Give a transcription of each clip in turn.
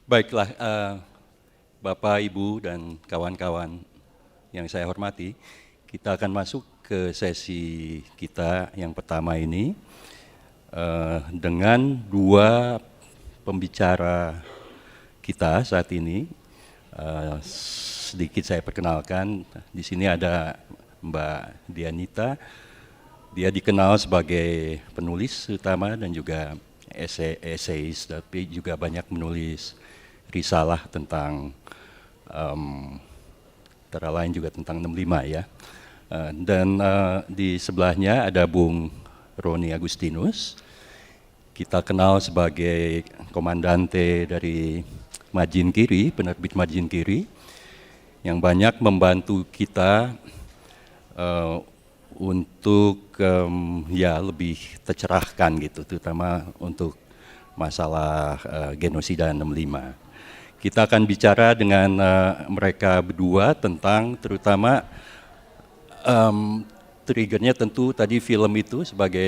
Baiklah, Bapak, Ibu, dan kawan-kawan yang saya hormati, kita akan masuk ke sesi kita yang pertama ini dengan dua pembicara kita saat ini. Sedikit saya perkenalkan, di sini ada Mbak Dianita. Dia dikenal sebagai penulis utama dan juga eseis, tapi juga banyak menulis risalah tentang antara lain juga tentang 65 ya. Dan di sebelahnya ada Bung Roni Agustinus. Kita kenal sebagai komandante dari Majin Kiri, penerbit Majin Kiri, yang banyak membantu kita untuk ya lebih tercerahkan gitu, terutama untuk masalah genosida 65. Kita akan bicara dengan mereka berdua tentang terutama triggernya tentu tadi film itu sebagai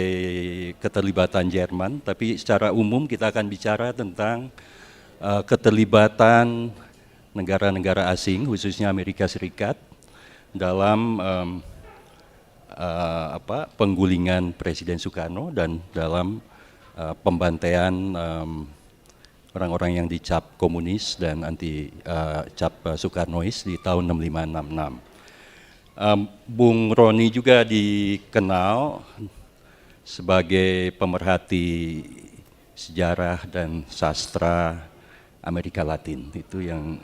keterlibatan Jerman, tapi secara umum kita akan bicara tentang keterlibatan negara-negara asing, khususnya Amerika Serikat, dalam penggulingan Presiden Soekarno dan dalam pembantaian orang-orang yang dicap komunis dan anti cap Soekarnois di tahun 65-66. Bung Roni juga dikenal sebagai pemerhati sejarah dan sastra Amerika Latin. Itu yang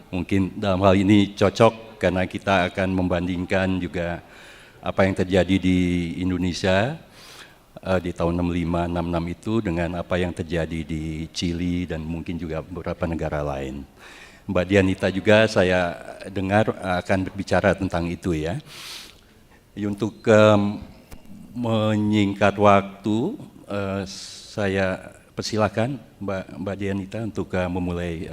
mungkin dalam hal ini cocok karena kita akan membandingkan juga apa yang terjadi di Indonesia di tahun 65-66 itu dengan apa yang terjadi di Chili dan mungkin juga beberapa negara lain. Mbak Dianita juga saya dengar akan berbicara tentang itu ya. Untuk menyingkat waktu, saya persilakan Mbak Dianita untuk memulai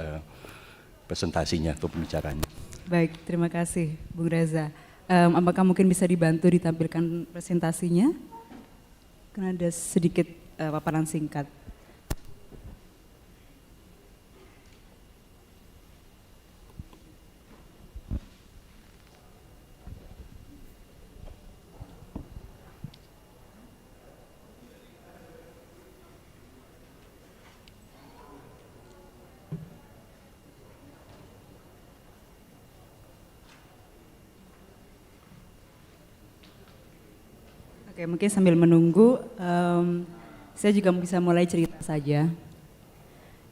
presentasinya atau pembicaraannya. Baik, terima kasih Bung Reza. Apakah mungkin bisa dibantu ditampilkan presentasinya? Karena ada sedikit paparan singkat. Oke, mungkin sambil menunggu, saya juga bisa mulai cerita saja.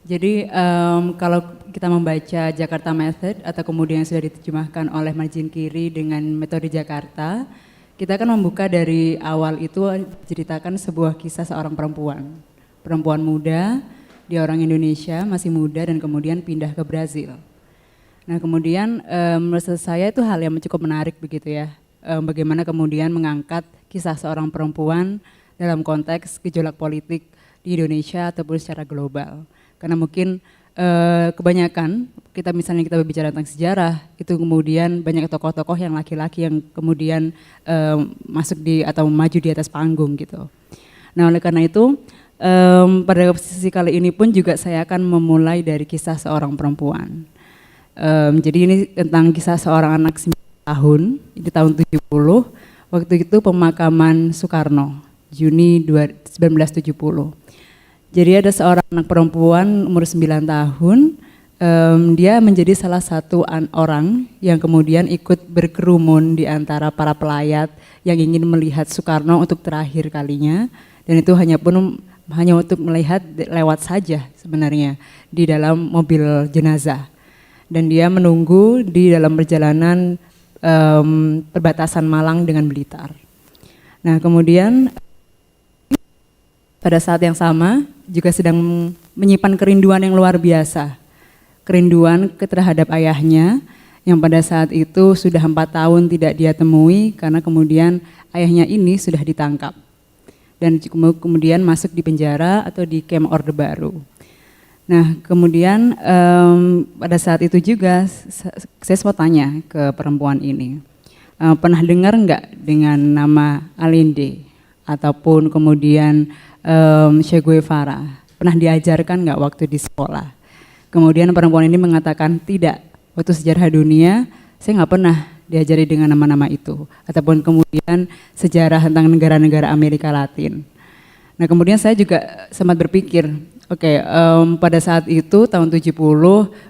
Jadi kalau kita membaca Jakarta Method atau kemudian sudah diterjemahkan oleh Majin Kiri dengan metode Jakarta, kita akan membuka dari awal itu ceritakan sebuah kisah seorang perempuan muda, dia orang Indonesia, masih muda dan kemudian pindah ke Brazil. Nah kemudian menurut saya itu hal yang cukup menarik begitu ya, bagaimana kemudian mengangkat kisah seorang perempuan dalam konteks gejolak politik di Indonesia ataupun secara global. Karena mungkin kebanyakan kita berbicara tentang sejarah, itu kemudian banyak tokoh-tokoh yang laki-laki yang kemudian masuk di atau maju di atas panggung gitu. Nah oleh karena itu pada sesi kali ini pun juga saya akan memulai dari kisah seorang perempuan. Jadi ini tentang kisah seorang anak 9 tahun, di tahun 70, waktu itu pemakaman Soekarno, Juni 1970. Jadi ada seorang anak perempuan umur 9 tahun, dia menjadi salah satu orang yang kemudian ikut berkerumun di antara para pelayat yang ingin melihat Soekarno untuk terakhir kalinya, dan itu hanya untuk melihat lewat saja sebenarnya di dalam mobil jenazah. Dan dia menunggu di dalam perjalanan perbatasan Malang dengan Blitar. Nah kemudian pada saat yang sama juga sedang menyimpan kerinduan yang luar biasa. Kerinduan terhadap ayahnya yang pada saat itu sudah 4 tahun tidak dia temui karena kemudian ayahnya ini sudah ditangkap. Dan kemudian masuk di penjara atau di Camp Orde Baru. Nah kemudian pada saat itu juga saya sempat tanya ke perempuan ini, pernah dengar nggak dengan nama Allende ataupun kemudian Che Guevara, pernah diajarkan nggak waktu di sekolah? Kemudian perempuan ini mengatakan tidak, waktu sejarah dunia saya nggak pernah diajari dengan nama-nama itu. Ataupun kemudian sejarah tentang negara-negara Amerika Latin. Nah kemudian saya juga sempat berpikir, pada saat itu tahun 70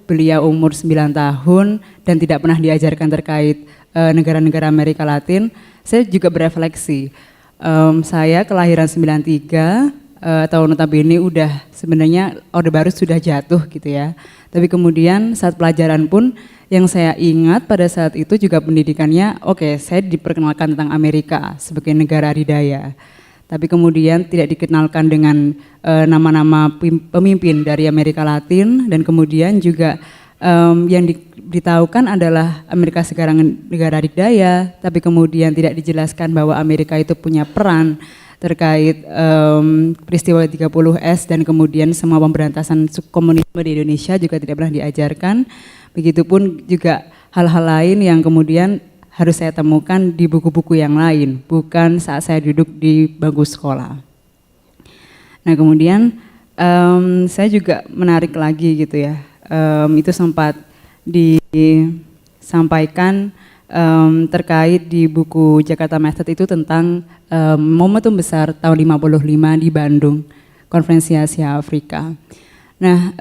beliau umur 9 tahun dan tidak pernah diajarkan terkait negara-negara Amerika Latin. Saya juga berefleksi, saya kelahiran 93, atau notabene udah sebenarnya Orde Baru sudah jatuh gitu ya. Tapi kemudian saat pelajaran pun yang saya ingat pada saat itu juga pendidikannya, saya diperkenalkan tentang Amerika sebagai negara adidaya. Tapi kemudian tidak dikenalkan dengan nama-nama pemimpin dari Amerika Latin, dan kemudian juga yang ditahukan adalah Amerika sekarang negara adidaya, tapi kemudian tidak dijelaskan bahwa Amerika itu punya peran terkait peristiwa 30S dan kemudian semua pemberantasan komunisme di Indonesia juga tidak pernah diajarkan. Begitupun juga hal-hal lain yang kemudian harus saya temukan di buku-buku yang lain, bukan saat saya duduk di bangku sekolah. Nah kemudian saya juga menarik lagi gitu ya, itu sempat disampaikan terkait di buku Jakarta Method itu tentang momentum besar tahun 55 di Bandung, Konferensi Asia Afrika. Nah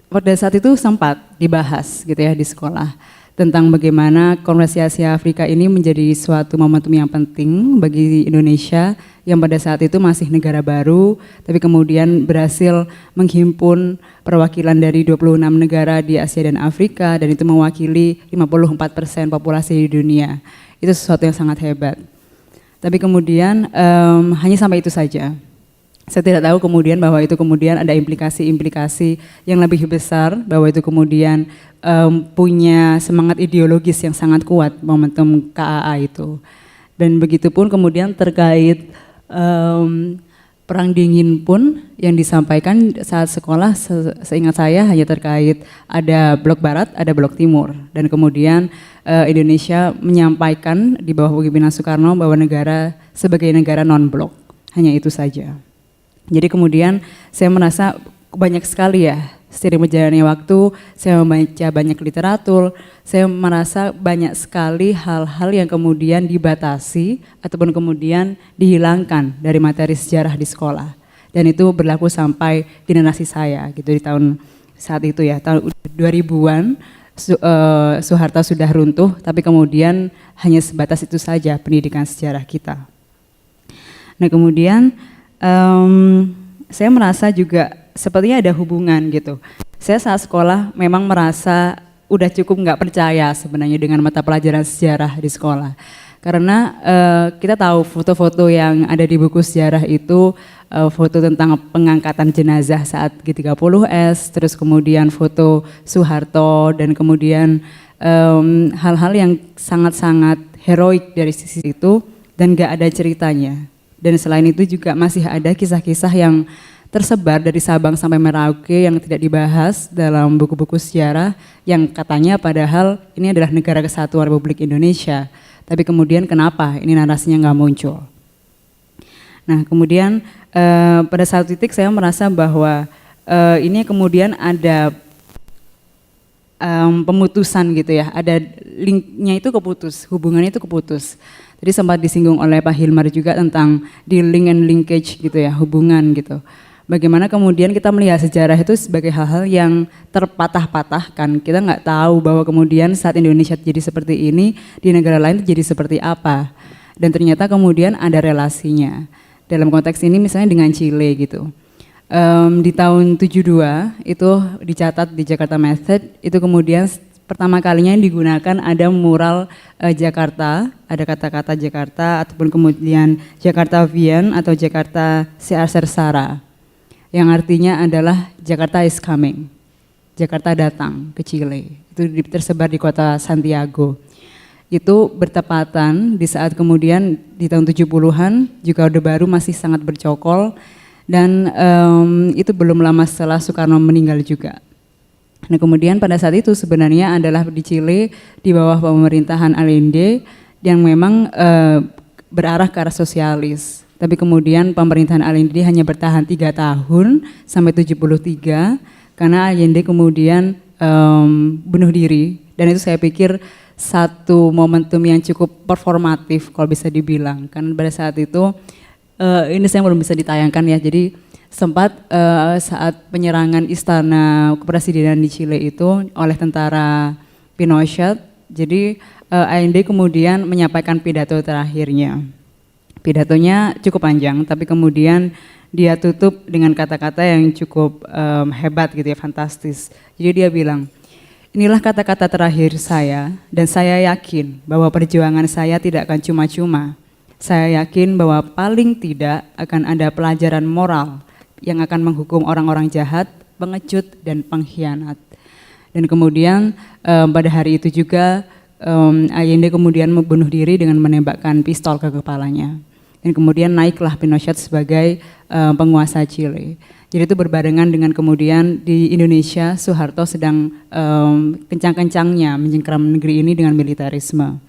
pada saat itu sempat dibahas gitu ya di sekolah, tentang bagaimana Konferensi Asia Afrika ini menjadi suatu momentum yang penting bagi Indonesia yang pada saat itu masih negara baru, tapi kemudian berhasil menghimpun perwakilan dari 26 negara di Asia dan Afrika, dan itu mewakili 54% populasi di dunia. Itu sesuatu yang sangat hebat. Tapi kemudian hanya sampai itu saja. Saya tidak tahu kemudian bahwa itu kemudian ada implikasi-implikasi yang lebih besar, bahwa itu kemudian punya semangat ideologis yang sangat kuat momentum KAA itu. Dan begitupun kemudian terkait perang dingin pun yang disampaikan saat sekolah, seingat saya hanya terkait ada blok barat, ada blok timur, dan kemudian Indonesia menyampaikan di bawah kepemimpinan Soekarno bahwa negara sebagai negara non-blok, hanya itu saja. Jadi kemudian saya merasa banyak sekali ya, seiring berjalannya waktu, saya membaca banyak literatur, saya merasa banyak sekali hal-hal yang kemudian dibatasi ataupun kemudian dihilangkan dari materi sejarah di sekolah. Dan itu berlaku sampai generasi saya gitu, di tahun saat itu ya, tahun 2000-an, Soeharto sudah runtuh, tapi kemudian hanya sebatas itu saja pendidikan sejarah kita. Nah kemudian saya merasa juga sepertinya ada hubungan gitu. Saya saat sekolah memang merasa udah cukup nggak percaya sebenarnya dengan mata pelajaran sejarah di sekolah. Karena kita tahu foto-foto yang ada di buku sejarah itu, foto tentang pengangkatan jenazah saat G30S, terus kemudian foto Soeharto, dan kemudian hal-hal yang sangat-sangat heroik dari sisi itu, dan nggak ada ceritanya. Dan selain itu juga masih ada kisah-kisah yang tersebar dari Sabang sampai Merauke yang tidak dibahas dalam buku-buku sejarah, yang katanya padahal ini adalah negara kesatuan Republik Indonesia. Tapi kemudian kenapa ini narasinya nggak muncul? Nah kemudian pada satu titik saya merasa bahwa ini kemudian ada pemutusan gitu ya, ada linknya itu keputus, hubungannya itu keputus. Jadi sempat disinggung oleh Pak Hilmar juga tentang di link and linkage gitu ya, hubungan gitu. Bagaimana kemudian kita melihat sejarah itu sebagai hal-hal yang terpatah-patahkan. Kita nggak tahu bahwa kemudian saat Indonesia jadi seperti ini, di negara lain jadi seperti apa. Dan ternyata kemudian ada relasinya. Dalam konteks ini misalnya dengan Chile gitu. Di tahun 72 itu dicatat di Jakarta Method, itu kemudian pertama kalinya yang digunakan ada mural Jakarta, ada kata-kata Jakarta, ataupun kemudian Jakarta Vian atau Jakarta Sersara, yang artinya adalah Jakarta is coming, Jakarta datang ke Chile. Itu tersebar di kota Santiago. Itu bertepatan di saat kemudian di tahun 70-an juga Orde Baru masih sangat bercokol, dan itu belum lama setelah Soekarno meninggal juga. Nah kemudian pada saat itu sebenarnya adalah di Chile di bawah pemerintahan Allende yang memang berarah ke arah sosialis. Tapi kemudian pemerintahan Allende hanya bertahan 3 tahun sampai 73, karena Allende kemudian bunuh diri, dan itu saya pikir satu momentum yang cukup performatif kalau bisa dibilang, karena pada saat itu ini saya belum bisa ditayangkan ya, jadi sempat saat penyerangan istana kepresidenan di Chile itu oleh tentara Pinochet, jadi Allende kemudian menyampaikan pidato terakhirnya. Pidatonya cukup panjang, tapi kemudian dia tutup dengan kata-kata yang cukup hebat gitu ya, fantastis. Jadi dia bilang, inilah kata-kata terakhir saya, dan saya yakin bahwa perjuangan saya tidak akan cuma-cuma. Saya yakin bahwa paling tidak akan ada pelajaran moral yang akan menghukum orang-orang jahat, pengecut, dan pengkhianat. Dan kemudian pada hari itu juga Allende kemudian membunuh diri dengan menembakkan pistol ke kepalanya. Dan kemudian naiklah Pinochet sebagai penguasa Chile. Jadi itu berbarengan dengan kemudian di Indonesia Soeharto sedang kencang-kencangnya mencengkeram negeri ini dengan militerisme.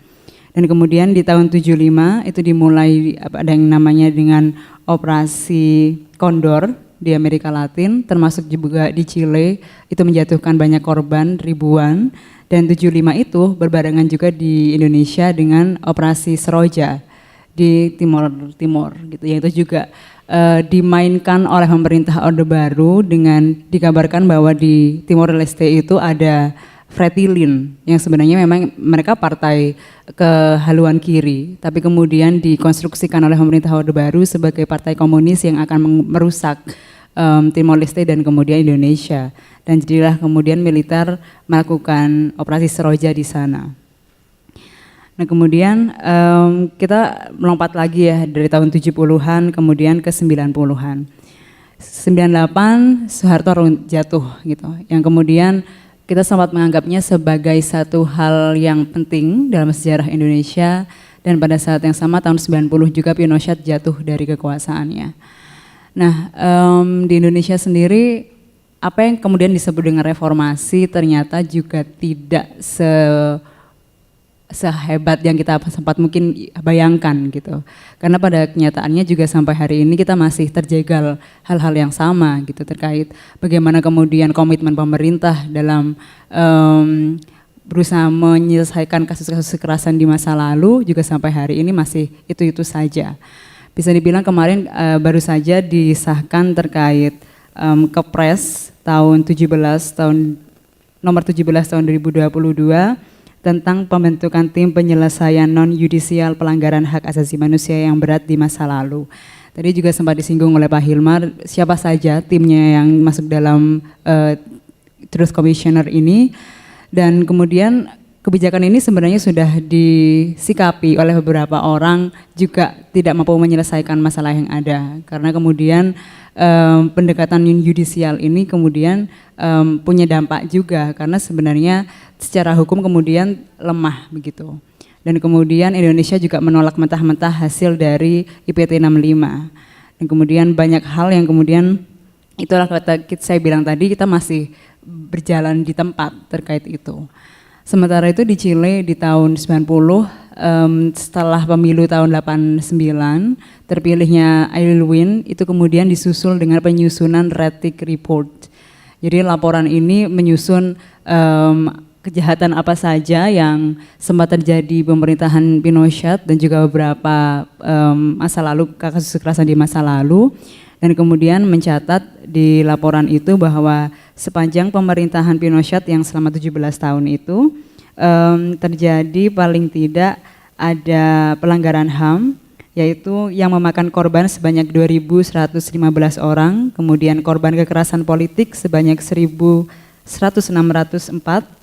Dan kemudian di tahun 75 itu dimulai ada yang namanya dengan Operasi Condor di Amerika Latin, termasuk juga di Chile, itu menjatuhkan banyak korban, ribuan. Dan 75 itu berbarengan juga di Indonesia dengan Operasi Seroja di Timur gitu, yang itu juga dimainkan oleh pemerintah Orde Baru dengan dikabarkan bahwa di Timor Leste itu ada Fretilin yang sebenarnya memang mereka partai kehaluan kiri, tapi kemudian dikonstruksikan oleh pemerintah Orde Baru sebagai partai komunis yang akan merusak Timor Leste dan kemudian Indonesia, dan jadilah kemudian militer melakukan operasi Seroja di sana. Nah kemudian kita melompat lagi ya dari tahun 70-an kemudian ke 90-an. 98 Soeharto jatuh gitu, yang kemudian kita sempat menganggapnya sebagai satu hal yang penting dalam sejarah Indonesia, dan pada saat yang sama tahun 90 juga Pinochet jatuh dari kekuasaannya. Nah di Indonesia sendiri apa yang kemudian disebut dengan reformasi ternyata juga tidak sehebat yang kita sempat mungkin bayangkan gitu. Karena pada kenyataannya juga sampai hari ini kita masih terjegal hal-hal yang sama gitu terkait bagaimana kemudian komitmen pemerintah dalam berusaha menyelesaikan kasus-kasus kekerasan di masa lalu juga sampai hari ini masih itu-itu saja. Bisa dibilang kemarin baru saja disahkan terkait Kepres tahun nomor 17 tahun 2022 tentang pembentukan tim penyelesaian non-yudisial pelanggaran hak asasi manusia yang berat di masa lalu. Tadi juga sempat disinggung oleh Pak Hilmar, siapa saja timnya yang masuk dalam Truth Commissioner ini, dan kemudian kebijakan ini sebenarnya sudah disikapi oleh beberapa orang juga tidak mampu menyelesaikan masalah yang ada, karena kemudian pendekatan yudisial ini kemudian punya dampak juga, karena sebenarnya secara hukum kemudian lemah begitu. Dan kemudian Indonesia juga menolak mentah-mentah hasil dari IPT 65. Dan kemudian banyak hal yang kemudian itulah kata saya bilang tadi, kita masih berjalan di tempat terkait itu. Sementara itu di Chile di tahun 90 setelah pemilu tahun 89 terpilihnya Aylwin itu kemudian disusul dengan penyusunan Rettig Report. Jadi laporan ini menyusun kejahatan apa saja yang sempat terjadi pemerintahan Pinochet dan juga beberapa masa lalu, kasus kekerasan di masa lalu, dan kemudian mencatat di laporan itu bahwa sepanjang pemerintahan Pinochet yang selama 17 tahun itu terjadi paling tidak ada pelanggaran HAM, yaitu yang memakan korban sebanyak 2.115 orang, kemudian korban kekerasan politik sebanyak 1.604,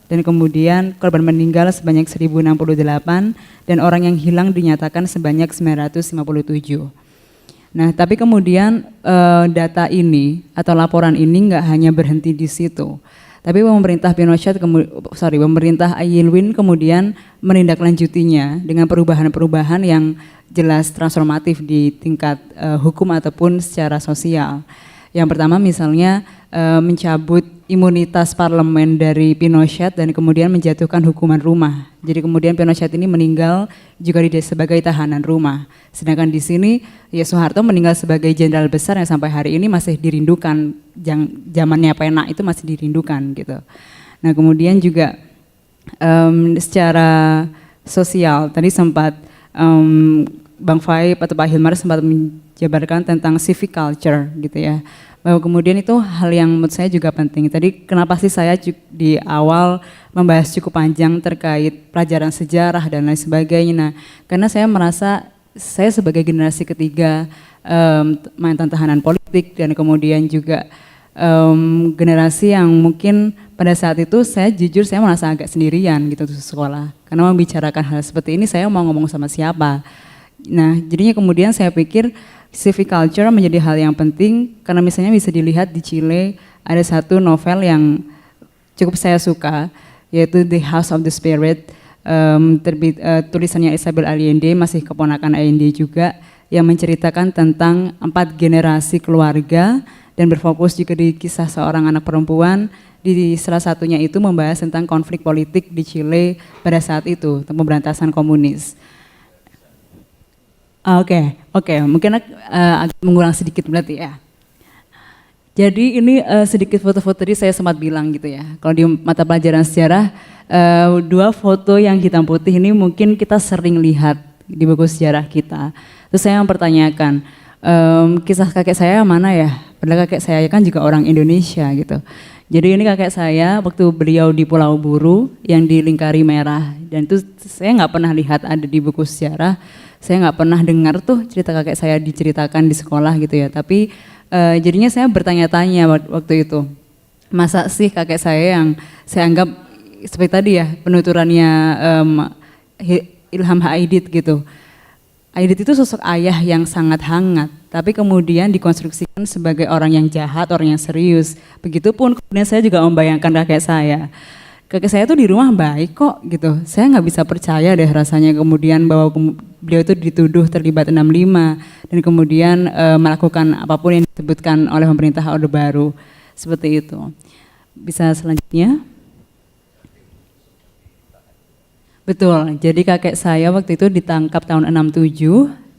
dan kemudian korban meninggal sebanyak 1.068, dan orang yang hilang dinyatakan sebanyak 957. Nah, tapi kemudian data ini atau laporan ini nggak hanya berhenti di situ, tapi pemerintah pemerintah Aylwin kemudian menindaklanjutinya dengan perubahan-perubahan yang jelas transformatif di tingkat hukum ataupun secara sosial. Yang pertama misalnya mencabut imunitas parlemen dari Pinochet dan kemudian menjatuhkan hukuman rumah. Jadi kemudian Pinochet ini meninggal juga sebagai tahanan rumah. Sedangkan di sini ya Soeharto meninggal sebagai jenderal besar yang sampai hari ini masih dirindukan, zamannya pena itu masih dirindukan gitu. Nah kemudian juga secara sosial tadi sempat Bang Faib atau Pak Hilmar sempat menjabarkan tentang civic culture gitu ya. Bahwa kemudian itu hal yang menurut saya juga penting. Tadi kenapa sih saya di awal membahas cukup panjang terkait pelajaran sejarah dan lain sebagainya. Nah, karena saya merasa saya sebagai generasi ketiga mantan tahanan politik dan kemudian juga generasi yang mungkin pada saat itu saya jujur saya merasa agak sendirian gitu di sekolah. Karena membicarakan hal seperti ini saya mau ngomong sama siapa. Nah, jadinya kemudian saya pikir civic culture menjadi hal yang penting karena misalnya bisa dilihat di Chile ada satu novel yang cukup saya suka yaitu The House of the Spirit, tulisannya Isabel Allende, masih keponakan Allende juga, yang menceritakan tentang 4 generasi keluarga dan berfokus juga di kisah seorang anak perempuan. Di salah satunya itu membahas tentang konflik politik di Chile pada saat itu, tentang pemberantasan komunis. Oke, mungkin agak mengulang sedikit berarti ya. Jadi ini sedikit foto-foto tadi saya sempat bilang gitu ya. Kalau di mata pelajaran sejarah, 2 foto yang hitam putih ini mungkin kita sering lihat di buku sejarah kita. Terus saya mempertanyakan, kisah kakek saya mana ya? Padahal kakek saya kan juga orang Indonesia gitu. Jadi ini kakek saya waktu beliau di Pulau Buru yang dilingkari merah. Dan itu saya nggak pernah lihat ada di buku sejarah. Saya nggak pernah dengar tuh cerita kakek saya diceritakan di sekolah gitu ya. Tapi jadinya saya bertanya-tanya waktu itu. Masa sih kakek saya yang saya anggap seperti tadi ya penuturannya Ilham Haidit gitu. Aidit itu sosok ayah yang sangat hangat, tapi kemudian dikonstruksikan sebagai orang yang jahat, orang yang serius. Begitupun kemudian saya juga membayangkan kakek saya. Kakek saya tuh di rumah baik kok gitu. Saya nggak bisa percaya deh rasanya kemudian bahwa beliau itu dituduh terlibat 65 dan kemudian melakukan apapun yang disebutkan oleh pemerintah Orde Baru. Seperti itu. Bisa selanjutnya? Betul, jadi kakek saya waktu itu ditangkap tahun 67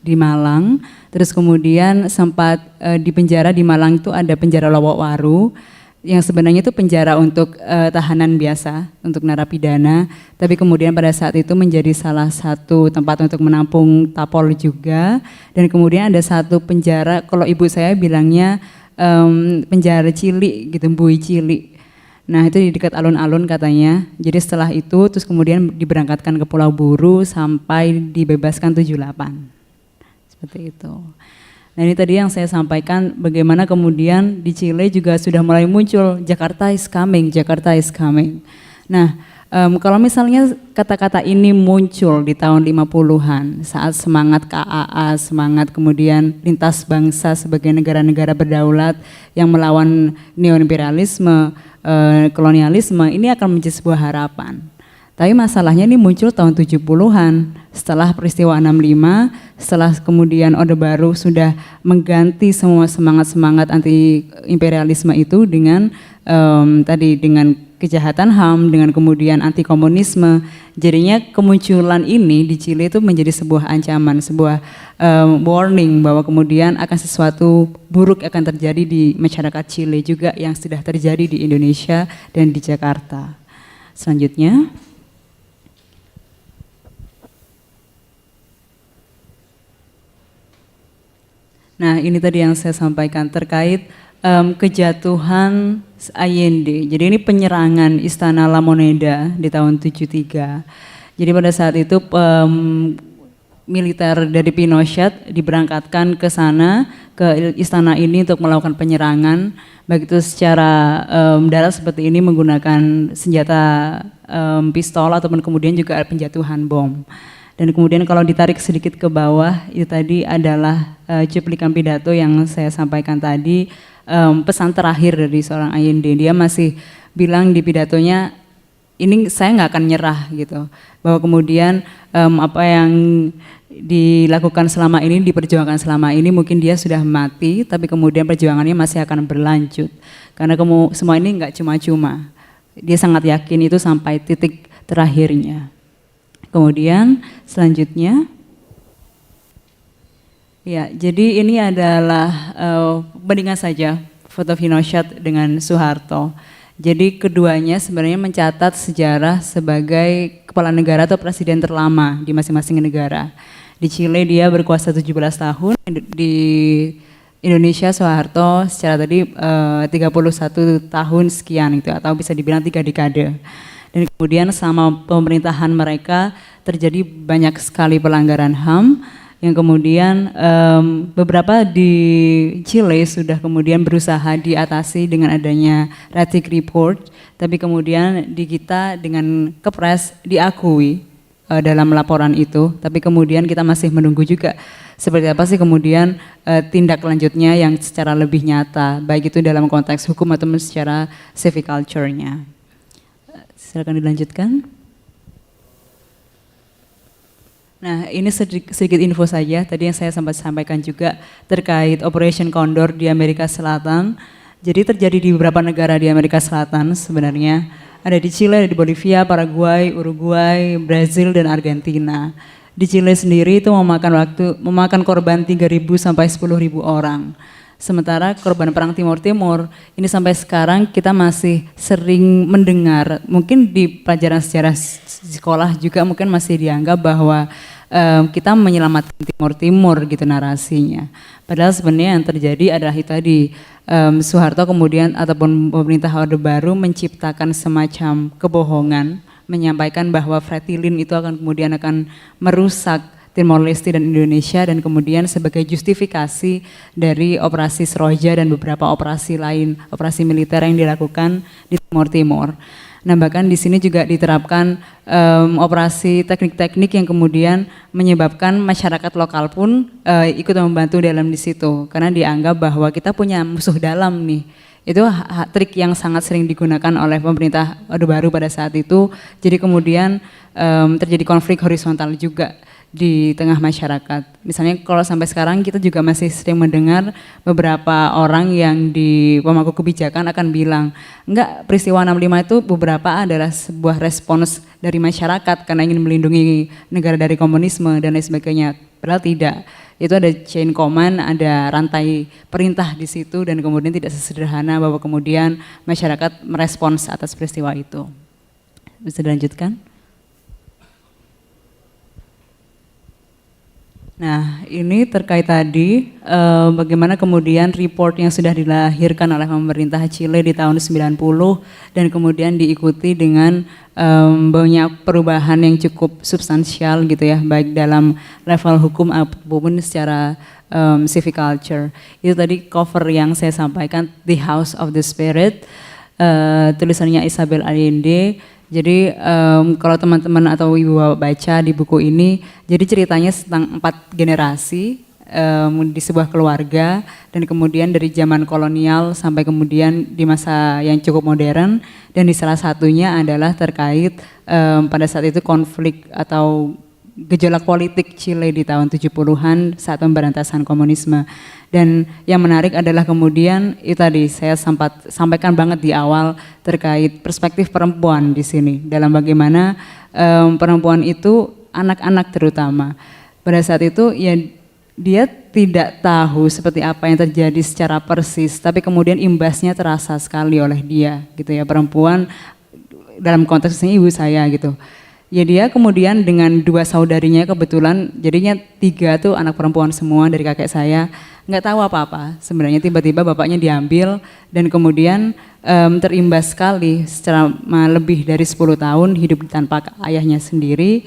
di Malang, terus kemudian sempat di penjara di Malang itu ada penjara Lowokwaru, yang sebenarnya itu penjara untuk tahanan biasa, untuk narapidana, tapi kemudian pada saat itu menjadi salah satu tempat untuk menampung tapol juga, dan kemudian ada satu penjara, kalau ibu saya bilangnya penjara Cili gitu, Mbui Cili. Nah itu di dekat alun-alun katanya, jadi setelah itu terus kemudian diberangkatkan ke Pulau Buru sampai dibebaskan 78, seperti itu. Nah ini tadi yang saya sampaikan bagaimana kemudian di Chile juga sudah mulai muncul Jakarta is coming, Jakarta is coming. Nah kalau misalnya kata-kata ini muncul di tahun 50-an saat semangat KAA, semangat kemudian lintas bangsa sebagai negara-negara berdaulat yang melawan neoimperialisme, kolonialisme, ini akan menjadi sebuah harapan. Tapi masalahnya ini muncul tahun 70-an setelah peristiwa 65, setelah kemudian Orde Baru sudah mengganti semua semangat-semangat anti imperialisme itu dengan tadi dengan kejahatan HAM, dengan kemudian anti komunisme. Jadinya kemunculan ini di Chile itu menjadi sebuah ancaman, sebuah warning bahwa kemudian akan sesuatu buruk akan terjadi di masyarakat Chile juga yang sudah terjadi di Indonesia dan di Jakarta. Selanjutnya. Nah ini tadi yang saya sampaikan terkait kejatuhan Allende. Jadi ini penyerangan Istana La Moneda di tahun 73. Jadi pada saat itu militer dari Pinochet diberangkatkan ke sana, ke istana ini untuk melakukan penyerangan, baik itu secara darat seperti ini menggunakan senjata pistol ataupun kemudian juga penjatuhan bom. Dan kemudian kalau ditarik sedikit ke bawah, itu tadi adalah cuplikan pidato yang saya sampaikan tadi, pesan terakhir dari seorang Allende. Dia masih bilang di pidatonya, ini saya nggak akan nyerah gitu, bahwa kemudian apa yang dilakukan selama ini, diperjuangkan selama ini, mungkin dia sudah mati, tapi kemudian perjuangannya masih akan berlanjut, karena semua ini nggak cuma-cuma, dia sangat yakin itu sampai titik terakhirnya. Kemudian selanjutnya, ya, jadi ini adalah bandingan saja foto Pinochet dengan Soeharto. Jadi keduanya sebenarnya mencatat sejarah sebagai kepala negara atau presiden terlama di masing-masing negara. Di Chile dia berkuasa 17 tahun, di Indonesia Soeharto secara tadi 31 tahun sekian gitu, atau bisa dibilang 3 dekade. Dan kemudian selama pemerintahan mereka terjadi banyak sekali pelanggaran HAM, yang kemudian beberapa di Chile sudah kemudian berusaha diatasi dengan adanya Ratic Report, tapi kemudian di kita dengan Kepres diakui dalam laporan itu, tapi kemudian kita masih menunggu juga seperti apa sih kemudian tindak lanjutnya yang secara lebih nyata, baik itu dalam konteks hukum atau secara civic culture-nya. Silakan dilanjutkan. Nah, ini sedikit info saja, tadi yang saya sempat sampaikan juga terkait Operation Condor di Amerika Selatan. Jadi terjadi di beberapa negara di Amerika Selatan sebenarnya. Ada di Chile, ada di Bolivia, Paraguay, Uruguay, Brazil, dan Argentina. Di Chile sendiri itu memakan korban 3.000 sampai 10.000 orang. Sementara korban perang Timur Timur, ini sampai sekarang kita masih sering mendengar, mungkin di pelajaran sejarah sekolah juga mungkin masih dianggap bahwa kita menyelamatkan Timur Timur gitu narasinya. Padahal sebenarnya yang terjadi adalah itu tadi, Soeharto kemudian ataupun pemerintah Orde Baru menciptakan semacam kebohongan, menyampaikan bahwa Fretilin itu kemudian akan merusak Timor Leste dan Indonesia, dan kemudian sebagai justifikasi dari operasi Seroja dan beberapa operasi lain, operasi militer yang dilakukan di Timor Timur. Nah, bahkan di sini juga diterapkan operasi teknik-teknik yang kemudian menyebabkan masyarakat lokal pun ikut membantu dalam di situ, karena dianggap bahwa kita punya musuh dalam nih. Itu trik yang sangat sering digunakan oleh pemerintah Orde Baru pada saat itu. Jadi kemudian terjadi konflik horizontal juga di tengah masyarakat. Misalnya kalau sampai sekarang kita juga masih sering mendengar beberapa orang yang di pemangku kebijakan akan bilang, enggak, peristiwa 65 itu beberapa adalah sebuah respons dari masyarakat karena ingin melindungi negara dari komunisme dan lain sebagainya. Padahal tidak. Itu ada chain command, ada rantai perintah di situ, dan kemudian tidak sesederhana bahwa kemudian masyarakat merespons atas peristiwa itu. Bisa dilanjutkan? Nah, ini terkait tadi bagaimana kemudian report yang sudah dilahirkan oleh pemerintah Chile di tahun 90 dan kemudian diikuti dengan banyak perubahan yang cukup substansial gitu ya, baik dalam level hukum maupun secara civic culture. Itu tadi cover yang saya sampaikan, The House of the Spirit, tulisannya Isabel Allende. Jadi kalau teman-teman atau ibu baca di buku ini, jadi ceritanya tentang 4 generasi di sebuah keluarga, dan kemudian dari zaman kolonial sampai kemudian di masa yang cukup modern, dan di salah satunya adalah terkait pada saat itu konflik atau gejolak politik Chile di tahun 70-an saat pemberantasan komunisme. Dan yang menarik adalah kemudian itu tadi saya sampaikan banget di awal terkait perspektif perempuan di sini, dalam bagaimana perempuan itu, anak-anak terutama, pada saat itu ya dia tidak tahu seperti apa yang terjadi secara persis, tapi kemudian imbasnya terasa sekali oleh dia gitu ya, perempuan dalam konteks ini ibu saya gitu. Ya dia kemudian dengan 2 saudarinya kebetulan, jadinya 3 tuh anak perempuan semua dari kakek saya, nggak tahu apa-apa. Sebenarnya tiba-tiba bapaknya diambil dan kemudian terimbas sekali secara lebih dari 10 tahun hidup tanpa ayahnya sendiri.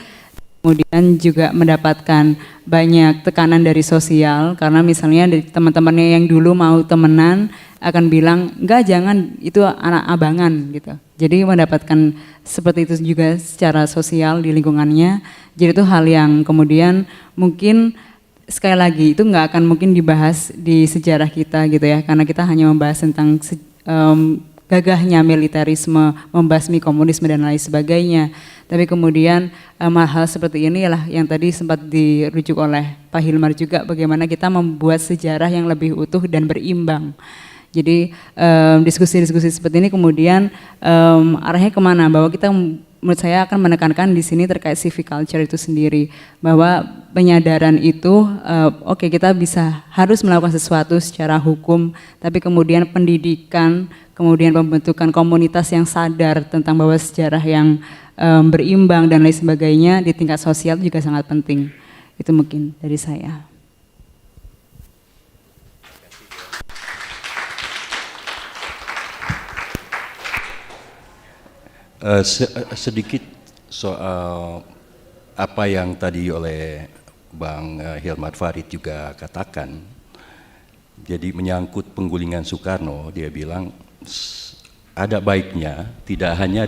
Kemudian juga mendapatkan banyak tekanan dari sosial, karena misalnya dari teman-temannya yang dulu mau temenan akan bilang, enggak, jangan, itu anak abangan gitu. Jadi mendapatkan seperti itu juga secara sosial di lingkungannya. Jadi itu hal yang kemudian mungkin sekali lagi itu nggak akan mungkin dibahas di sejarah kita gitu ya, karena kita hanya membahas tentang gagahnya militerisme, membasmi komunisme dan lain sebagainya. Tapi kemudian hal seperti inilah yang tadi sempat dirujuk oleh Pak Hilmar juga, bagaimana kita membuat sejarah yang lebih utuh dan berimbang. Jadi diskusi-diskusi seperti ini kemudian arahnya kemana? Bahwa kita menurut saya akan menekankan di sini terkait civic culture itu sendiri, bahwa penyadaran itu oke, kita harus melakukan sesuatu secara hukum, tapi kemudian pendidikan, kemudian pembentukan komunitas yang sadar tentang bahwa sejarah yang berimbang dan lain sebagainya di tingkat sosial juga sangat penting. Itu mungkin dari saya. Sedikit soal apa yang tadi oleh Bang Hilmar Farid juga katakan. Jadi menyangkut penggulingan Soekarno, dia bilang ada baiknya tidak hanya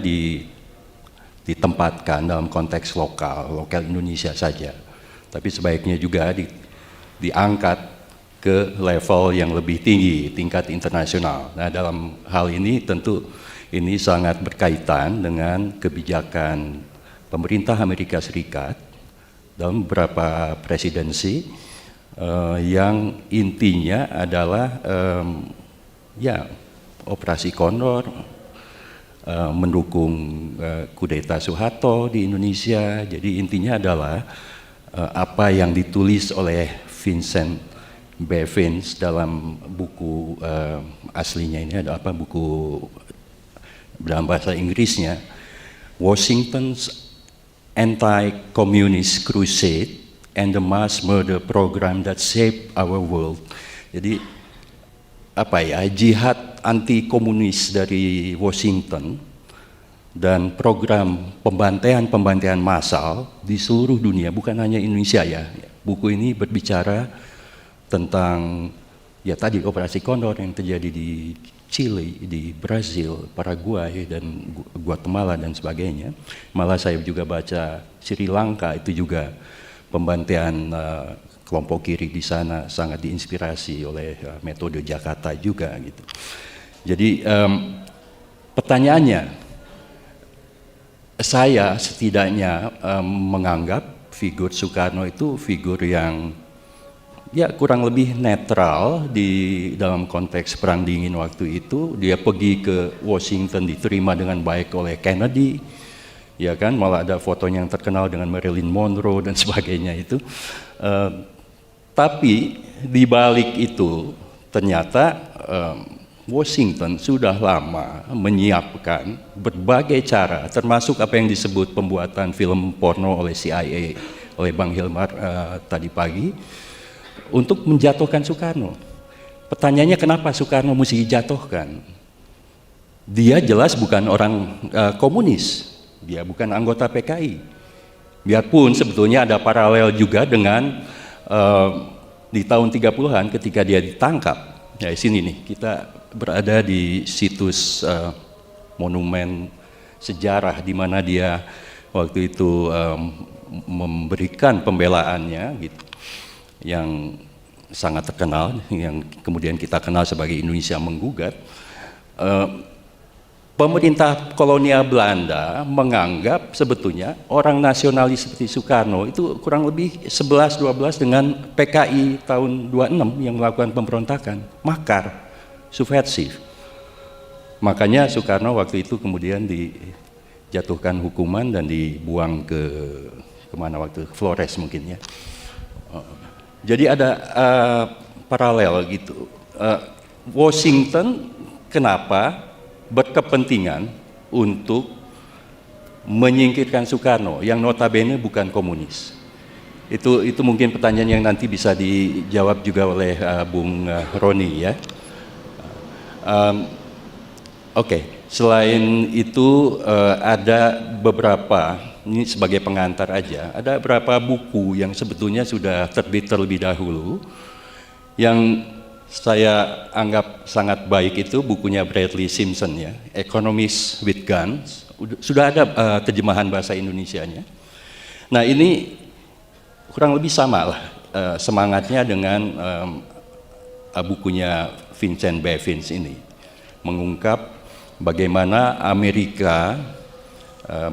ditempatkan dalam konteks lokal Indonesia saja, tapi sebaiknya juga diangkat ke level yang lebih tinggi, tingkat internasional. Nah, dalam hal ini tentu ini sangat berkaitan dengan kebijakan pemerintah Amerika Serikat dalam beberapa presidensi yang intinya adalah operasi Kondor, mendukung kudeta Soeharto di Indonesia. Jadi intinya adalah apa yang ditulis oleh Vincent Bevins dalam buku aslinya ini ada buku dalam bahasa Inggrisnya, Washington's Anti-Communist Crusade and the Mass Murder Program That Shaped Our World. Jadi jihad anti-komunis dari Washington dan program pembantaian massal di seluruh dunia, bukan hanya Indonesia ya. Buku ini berbicara tentang tadi operasi Kondor yang terjadi di Chile, di Brazil, Paraguay, dan Guatemala dan sebagainya. Malah saya juga baca Sri Lanka itu juga pembantaian kelompok kiri di sana sangat diinspirasi oleh metode Jakarta juga gitu. Jadi pertanyaannya, saya setidaknya menganggap figur Soekarno itu figur yang kurang lebih netral di dalam konteks perang dingin waktu itu. Dia pergi ke Washington, diterima dengan baik oleh Kennedy, ya kan, malah ada fotonya yang terkenal dengan Marilyn Monroe dan sebagainya itu. Tapi di balik itu ternyata Washington sudah lama menyiapkan berbagai cara, termasuk apa yang disebut pembuatan film porno oleh CIA oleh Bang Hilmar tadi pagi, untuk menjatuhkan Soekarno. Pertanyaannya, kenapa Soekarno mesti dijatuhkan? Dia jelas bukan orang komunis, dia bukan anggota PKI. Biarpun sebetulnya ada paralel juga dengan di tahun 30-an ketika dia ditangkap. Ya, di sini nih, kita berada di situs monumen sejarah di mana dia waktu itu memberikan pembelaannya gitu, yang sangat terkenal, yang kemudian kita kenal sebagai Indonesia Menggugat. Pemerintah kolonial Belanda menganggap sebetulnya orang nasionalis seperti Soekarno itu kurang lebih 11-12 dengan PKI tahun 26 yang melakukan pemberontakan, makar, subversif. Makanya Soekarno waktu itu kemudian dijatuhkan hukuman dan dibuang ke kemana waktu, Flores mungkin ya. Jadi ada paralel gitu. Washington kenapa berkepentingan untuk menyingkirkan Soekarno yang notabene bukan komunis? Itu mungkin pertanyaan yang nanti bisa dijawab juga oleh Bung Roni ya. Oke. Selain itu ada beberapa, ini sebagai pengantar aja, ada beberapa buku yang sebetulnya sudah terbit terlebih dahulu yang saya anggap sangat baik. Itu bukunya Bradley Simpson ya, Economists with Guns. Sudah ada terjemahan bahasa Indonesianya. Nah, ini kurang lebih sama lah semangatnya dengan bukunya Vincent Bevins ini, mengungkap bagaimana Amerika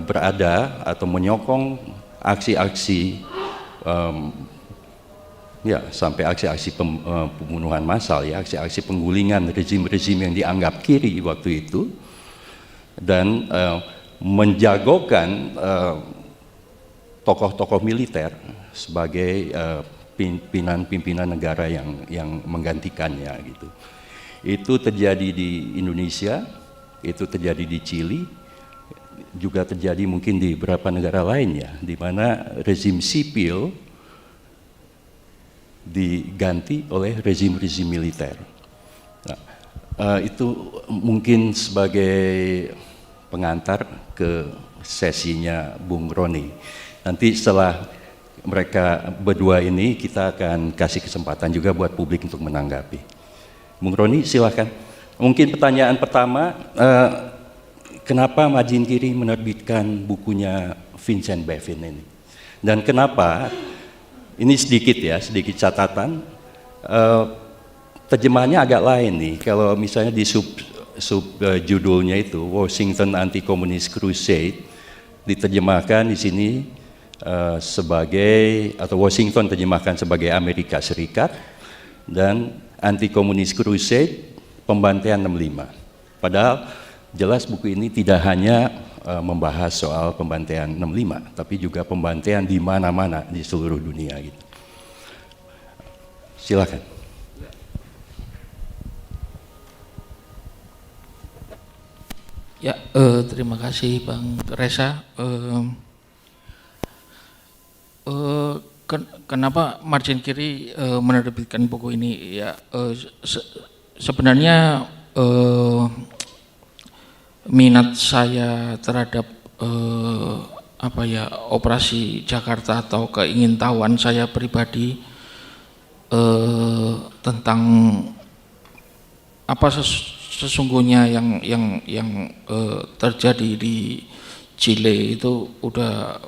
berada atau menyokong aksi-aksi ya sampai aksi-aksi pembunuhan massal, ya, aksi-aksi penggulingan rezim-rezim yang dianggap kiri waktu itu, dan menjagokan tokoh-tokoh militer sebagai pimpinan negara yang menggantikannya gitu. Itu terjadi di Indonesia, itu terjadi di Chili, juga terjadi mungkin di beberapa negara lainnya, di mana rezim sipil diganti oleh rezim-rezim militer. Nah, itu mungkin sebagai pengantar ke sesinya Bung Roni. Nanti setelah mereka berdua ini, kita akan kasih kesempatan juga buat publik untuk menanggapi. Bung Roni, silakan. Mungkin pertanyaan pertama, kenapa Majin Kiri menerbitkan bukunya Vincent Bevin ini? Dan kenapa, ini sedikit catatan, terjemahannya agak lain nih. Kalau misalnya di judulnya itu Washington Anti-Communist Crusade, diterjemahkan di sini sebagai, atau Washington terjemahkan sebagai Amerika Serikat, dan Anti-Communist Crusade pembantaian 65. Padahal jelas buku ini tidak hanya membahas soal pembantaian 65, tapi juga pembantaian di mana-mana di seluruh dunia gitu. Silakan. Ya, terima kasih Bang Reza. Kenapa Margin Kiri menerbitkan buku ini? Ya, sebenarnya minat saya terhadap operasi Jakarta atau keingintahuan saya pribadi tentang apa sesungguhnya yang terjadi di Chile itu udah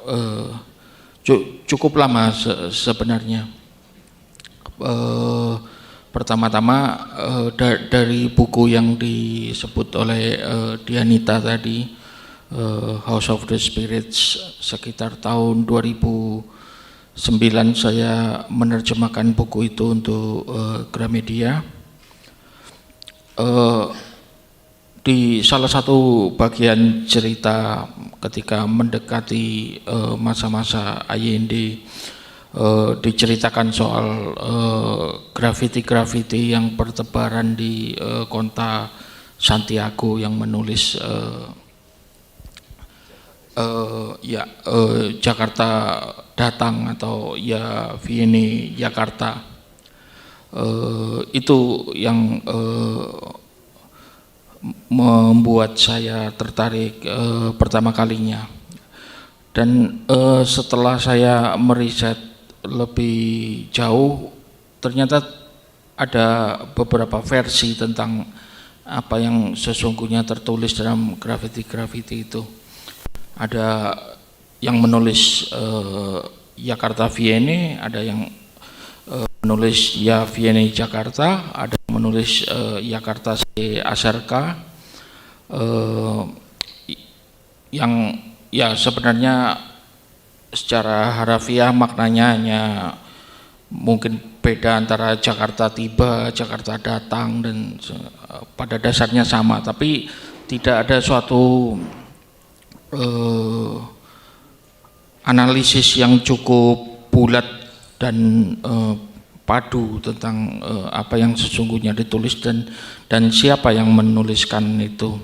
cukup lama sebenarnya. Pertama-tama dari buku yang disebut oleh Dianita tadi, House of the Spirits, sekitar tahun 2009 saya menerjemahkan buku itu untuk Gramedia. Di salah satu bagian cerita ketika mendekati masa-masa Allende, diceritakan soal grafiti-grafiti yang bertebaran di kota Santiago yang menulis Jakarta datang atau ya Viene Jakarta. Itu yang membuat saya tertarik pertama kalinya. Dan setelah saya meriset lebih jauh, ternyata ada beberapa versi tentang apa yang sesungguhnya tertulis dalam grafiti-grafiti itu. Ada yang menulis Jakarta Viene, ada yang menulis ya Viene Jakarta, ada yang menulis Jakarta se acerca, yang ya sebenarnya secara harafiah maknanya hanya mungkin beda antara Jakarta tiba, Jakarta datang, dan pada dasarnya sama, tapi tidak ada suatu analisis yang cukup bulat dan padu tentang apa yang sesungguhnya ditulis dan siapa yang menuliskan itu.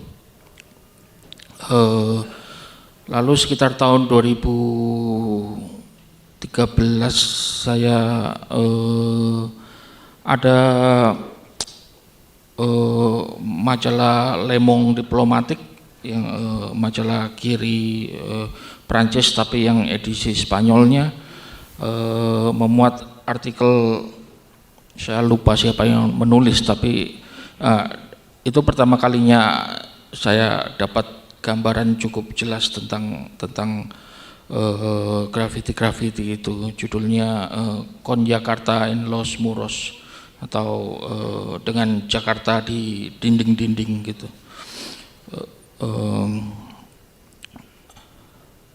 Lalu sekitar tahun 2013 saya ada majalah Le Monde Diplomatique, yang majalah kiri Prancis tapi yang edisi Spanyolnya, memuat artikel, saya lupa siapa yang menulis, tapi itu pertama kalinya saya dapat gambaran cukup jelas tentang grafiti-grafiti itu. Judulnya Con Jakarta en los Muros, atau dengan Jakarta di dinding-dinding gitu.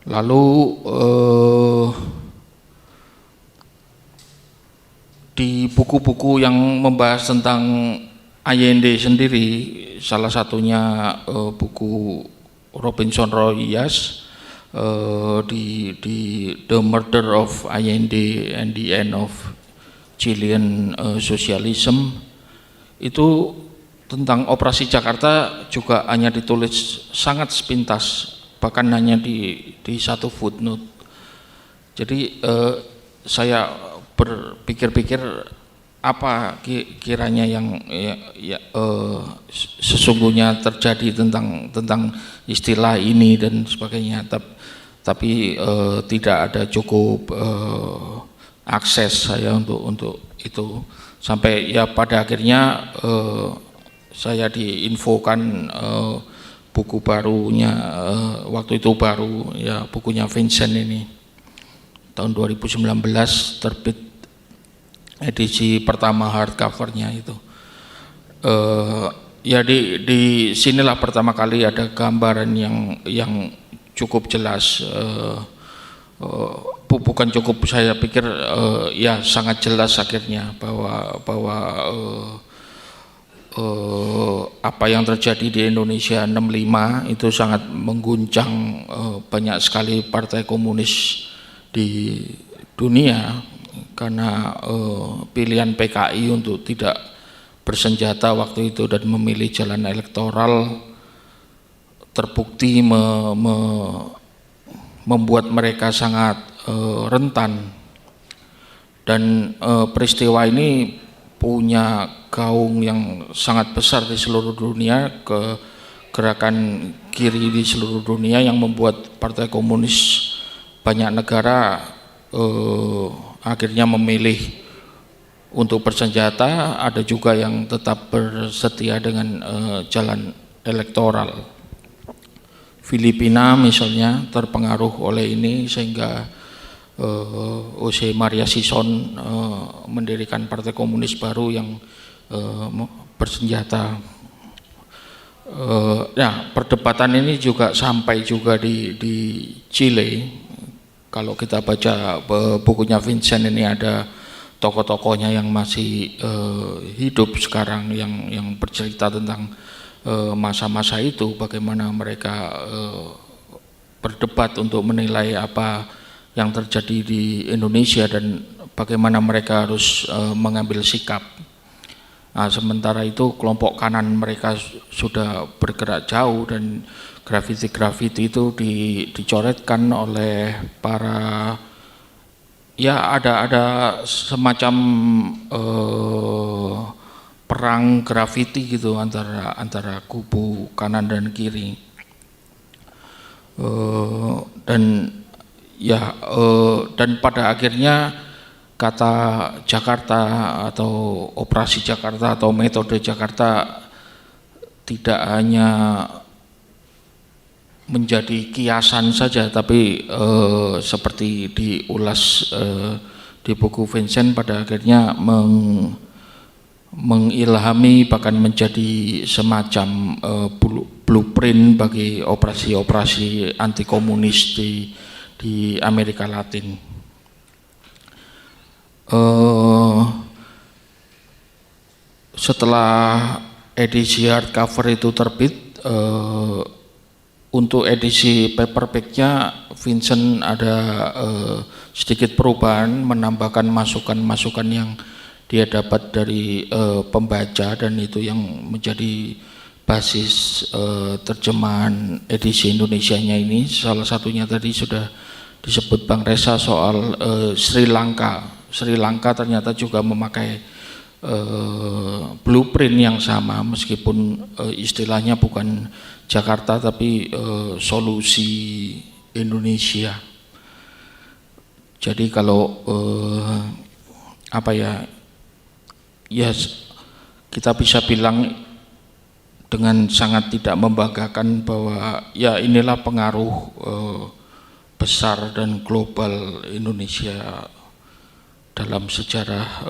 Lalu di buku-buku yang membahas tentang Allende sendiri, salah satunya buku Robinson Royas, di The Murder of Allende and the End of Chilean Socialism, itu tentang operasi Jakarta juga hanya ditulis sangat sepintas, bahkan hanya di satu footnote. Jadi saya berpikir-pikir apa kiranya yang sesungguhnya terjadi tentang istilah ini dan sebagainya, tapi tidak ada cukup akses saya untuk itu, sampai ya pada akhirnya saya diinfokan buku barunya, waktu itu baru ya, bukunya Vincent ini tahun 2019 terbit, edisi pertama hardcovernya itu. Ya di sinilah pertama kali ada gambaran yang cukup jelas, bukan cukup, saya pikir ya sangat jelas akhirnya bahwa apa yang terjadi di Indonesia 65 itu sangat mengguncang banyak sekali partai komunis di dunia, karena pilihan PKI untuk tidak bersenjata waktu itu dan memilih jalan elektoral terbukti membuat mereka sangat rentan, dan peristiwa ini punya gaung yang sangat besar di seluruh dunia, ke gerakan kiri di seluruh dunia yang membuat partai komunis banyak negara akhirnya memilih untuk bersenjata, ada juga yang tetap bersetia dengan jalan elektoral. Filipina misalnya terpengaruh oleh ini sehingga Jose Maria Sison mendirikan partai komunis baru yang bersenjata. Nah, perdebatan ini juga sampai juga di Chile. Kalau kita baca bukunya Vincent ini, ada tokoh-tokohnya yang masih hidup sekarang yang bercerita tentang masa-masa itu, bagaimana mereka berdebat untuk menilai apa yang terjadi di Indonesia dan bagaimana mereka harus mengambil sikap. Nah, sementara itu kelompok kanan mereka sudah bergerak jauh, dan grafiti itu dicoretkan oleh para, ya ada semacam perang grafiti gitu antara kubu kanan dan kiri, dan pada akhirnya kata Jakarta atau operasi Jakarta atau metode Jakarta tidak hanya menjadi kiasan saja, tapi seperti diulas di buku Vincent, pada akhirnya mengilhami, bahkan menjadi semacam blueprint bagi operasi-operasi anti komunis di Amerika Latin. Setelah edisi hardcover itu terbit, untuk edisi paperbacknya Vincent ada sedikit perubahan, menambahkan masukan-masukan yang dia dapat dari pembaca, dan itu yang menjadi basis terjemahan edisi Indonesianya ini. Salah satunya tadi sudah disebut Bang Reza soal Sri Lanka. Sri Lanka ternyata juga memakai blueprint yang sama, meskipun istilahnya bukan Jakarta tapi solusi Indonesia. Jadi kalau kita bisa bilang dengan sangat tidak membanggakan bahwa ya inilah pengaruh besar dan global Indonesia dalam sejarah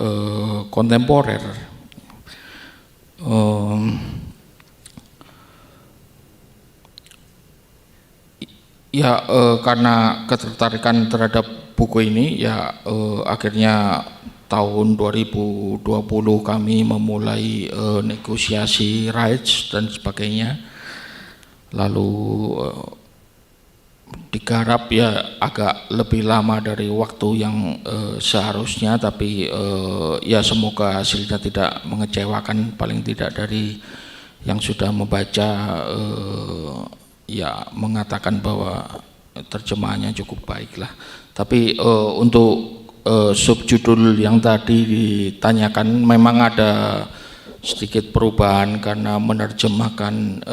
kontemporer. Ya, karena ketertarikan terhadap buku ini, ya akhirnya tahun 2020 kami memulai negosiasi rights dan sebagainya. Lalu digarap ya agak lebih lama dari waktu yang seharusnya, tapi ya semoga hasilnya tidak mengecewakan, paling tidak dari yang sudah membaca ya mengatakan bahwa terjemahannya cukup baik lah. Tapi untuk subjudul yang tadi ditanyakan memang ada sedikit perubahan karena menerjemahkan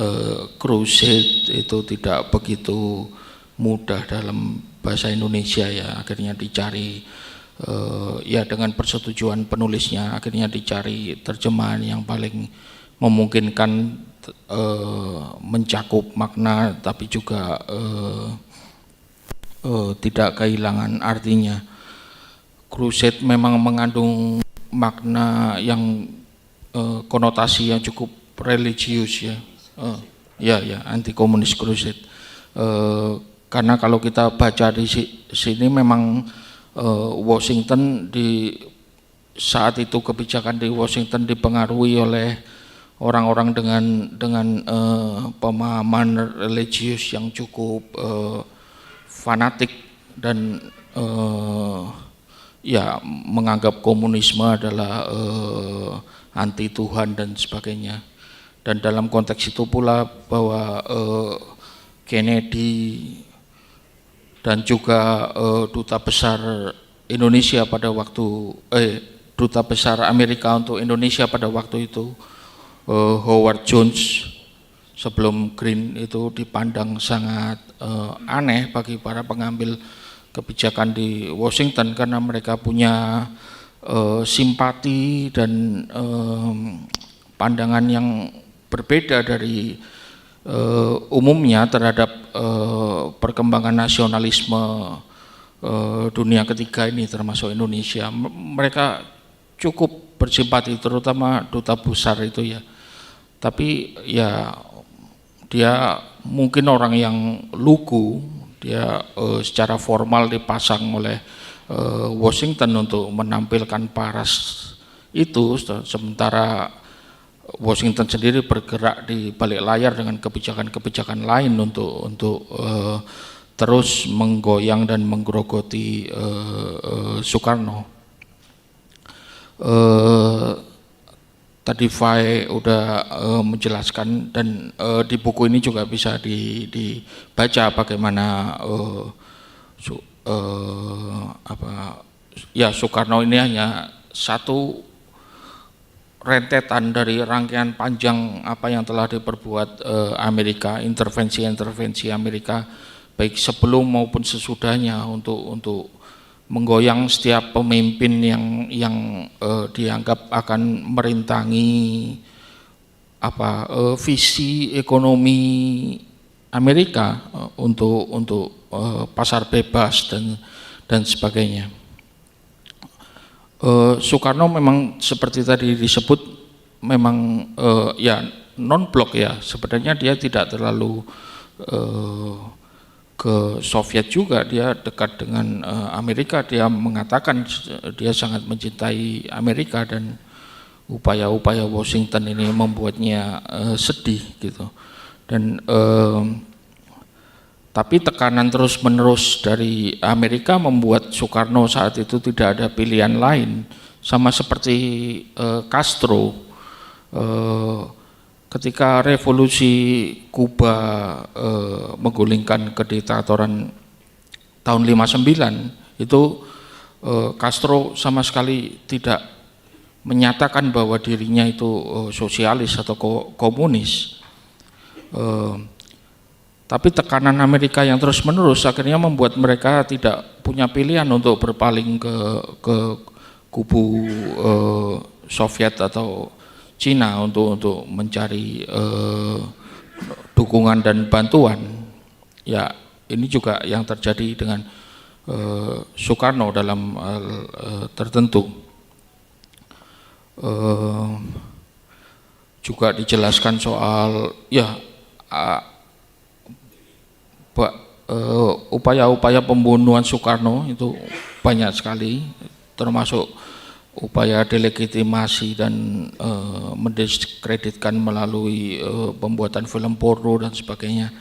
crusade itu tidak begitu mudah dalam bahasa Indonesia ya, akhirnya dicari ya dengan persetujuan penulisnya akhirnya dicari terjemahan yang paling memungkinkan mencakup makna tapi juga tidak kehilangan artinya. Crusade memang mengandung makna yang konotasi yang cukup religius ya, ya anti komunis crusade. Karena kalau kita baca di sini memang Washington di saat itu kebijakan di Washington dipengaruhi oleh orang-orang dengan pemahaman religius yang cukup fanatik dan ya menganggap komunisme adalah anti Tuhan dan sebagainya. Dan dalam konteks itu pula bahwa Kennedy dan juga duta besar Indonesia pada waktu duta besar Amerika untuk Indonesia pada waktu itu Howard Jones sebelum Green itu dipandang sangat aneh bagi para pengambil kebijakan di Washington karena mereka punya simpati dan pandangan yang berbeda dari umumnya terhadap perkembangan nasionalisme dunia ketiga ini termasuk Indonesia. Mereka cukup bersimpati terutama duta besar itu ya. Tapi ya dia mungkin orang yang lugu, dia secara formal dipasang oleh Washington untuk menampilkan paras itu, sementara Washington sendiri bergerak di balik layar dengan kebijakan-kebijakan lain untuk terus menggoyang dan menggerogoti Soekarno. Tadi Fai udah menjelaskan dan di buku ini juga bisa dibaca bagaimana Soekarno ini hanya satu rentetan dari rangkaian panjang apa yang telah diperbuat Amerika, intervensi Amerika baik sebelum maupun sesudahnya untuk menggoyang setiap pemimpin yang dianggap akan merintangi visi ekonomi Amerika untuk pasar bebas dan sebagainya. Soekarno memang seperti tadi disebut memang ya non-blok ya, sebenarnya dia tidak terlalu ke Soviet juga, dia dekat dengan Amerika, dia mengatakan dia sangat mencintai Amerika dan upaya-upaya Washington ini membuatnya sedih gitu. Dan tapi tekanan terus-menerus dari Amerika membuat Soekarno saat itu tidak ada pilihan lain, sama seperti Castro ketika revolusi Kuba menggulingkan kediktatoran tahun 59 itu Castro sama sekali tidak menyatakan bahwa dirinya itu sosialis atau komunis. Tapi tekanan Amerika yang terus-menerus akhirnya membuat mereka tidak punya pilihan untuk berpaling ke kubu Soviet atau Cina untuk mencari dukungan dan bantuan. Ya, ini juga yang terjadi dengan Soekarno dalam tertentu. Juga dijelaskan soal ya upaya-upaya pembunuhan Soekarno itu banyak sekali, termasuk upaya delegitimasi dan mendiskreditkan melalui pembuatan film porno dan sebagainya,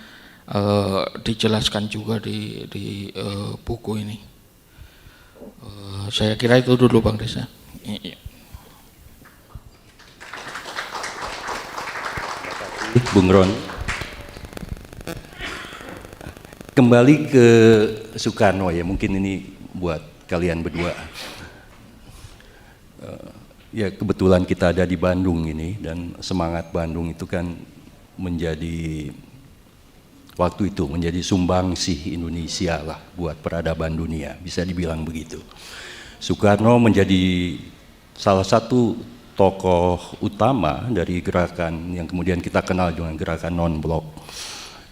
dijelaskan juga di buku ini. Saya kira itu dulu Bang Desa. Bung Ron, kembali ke Soekarno ya, mungkin ini buat kalian berdua. Ya kebetulan kita ada di Bandung ini, dan semangat Bandung itu kan menjadi waktu itu menjadi sumbangsih Indonesia lah buat peradaban dunia, bisa dibilang begitu. Soekarno menjadi salah satu tokoh utama dari gerakan yang kemudian kita kenal dengan gerakan non-blok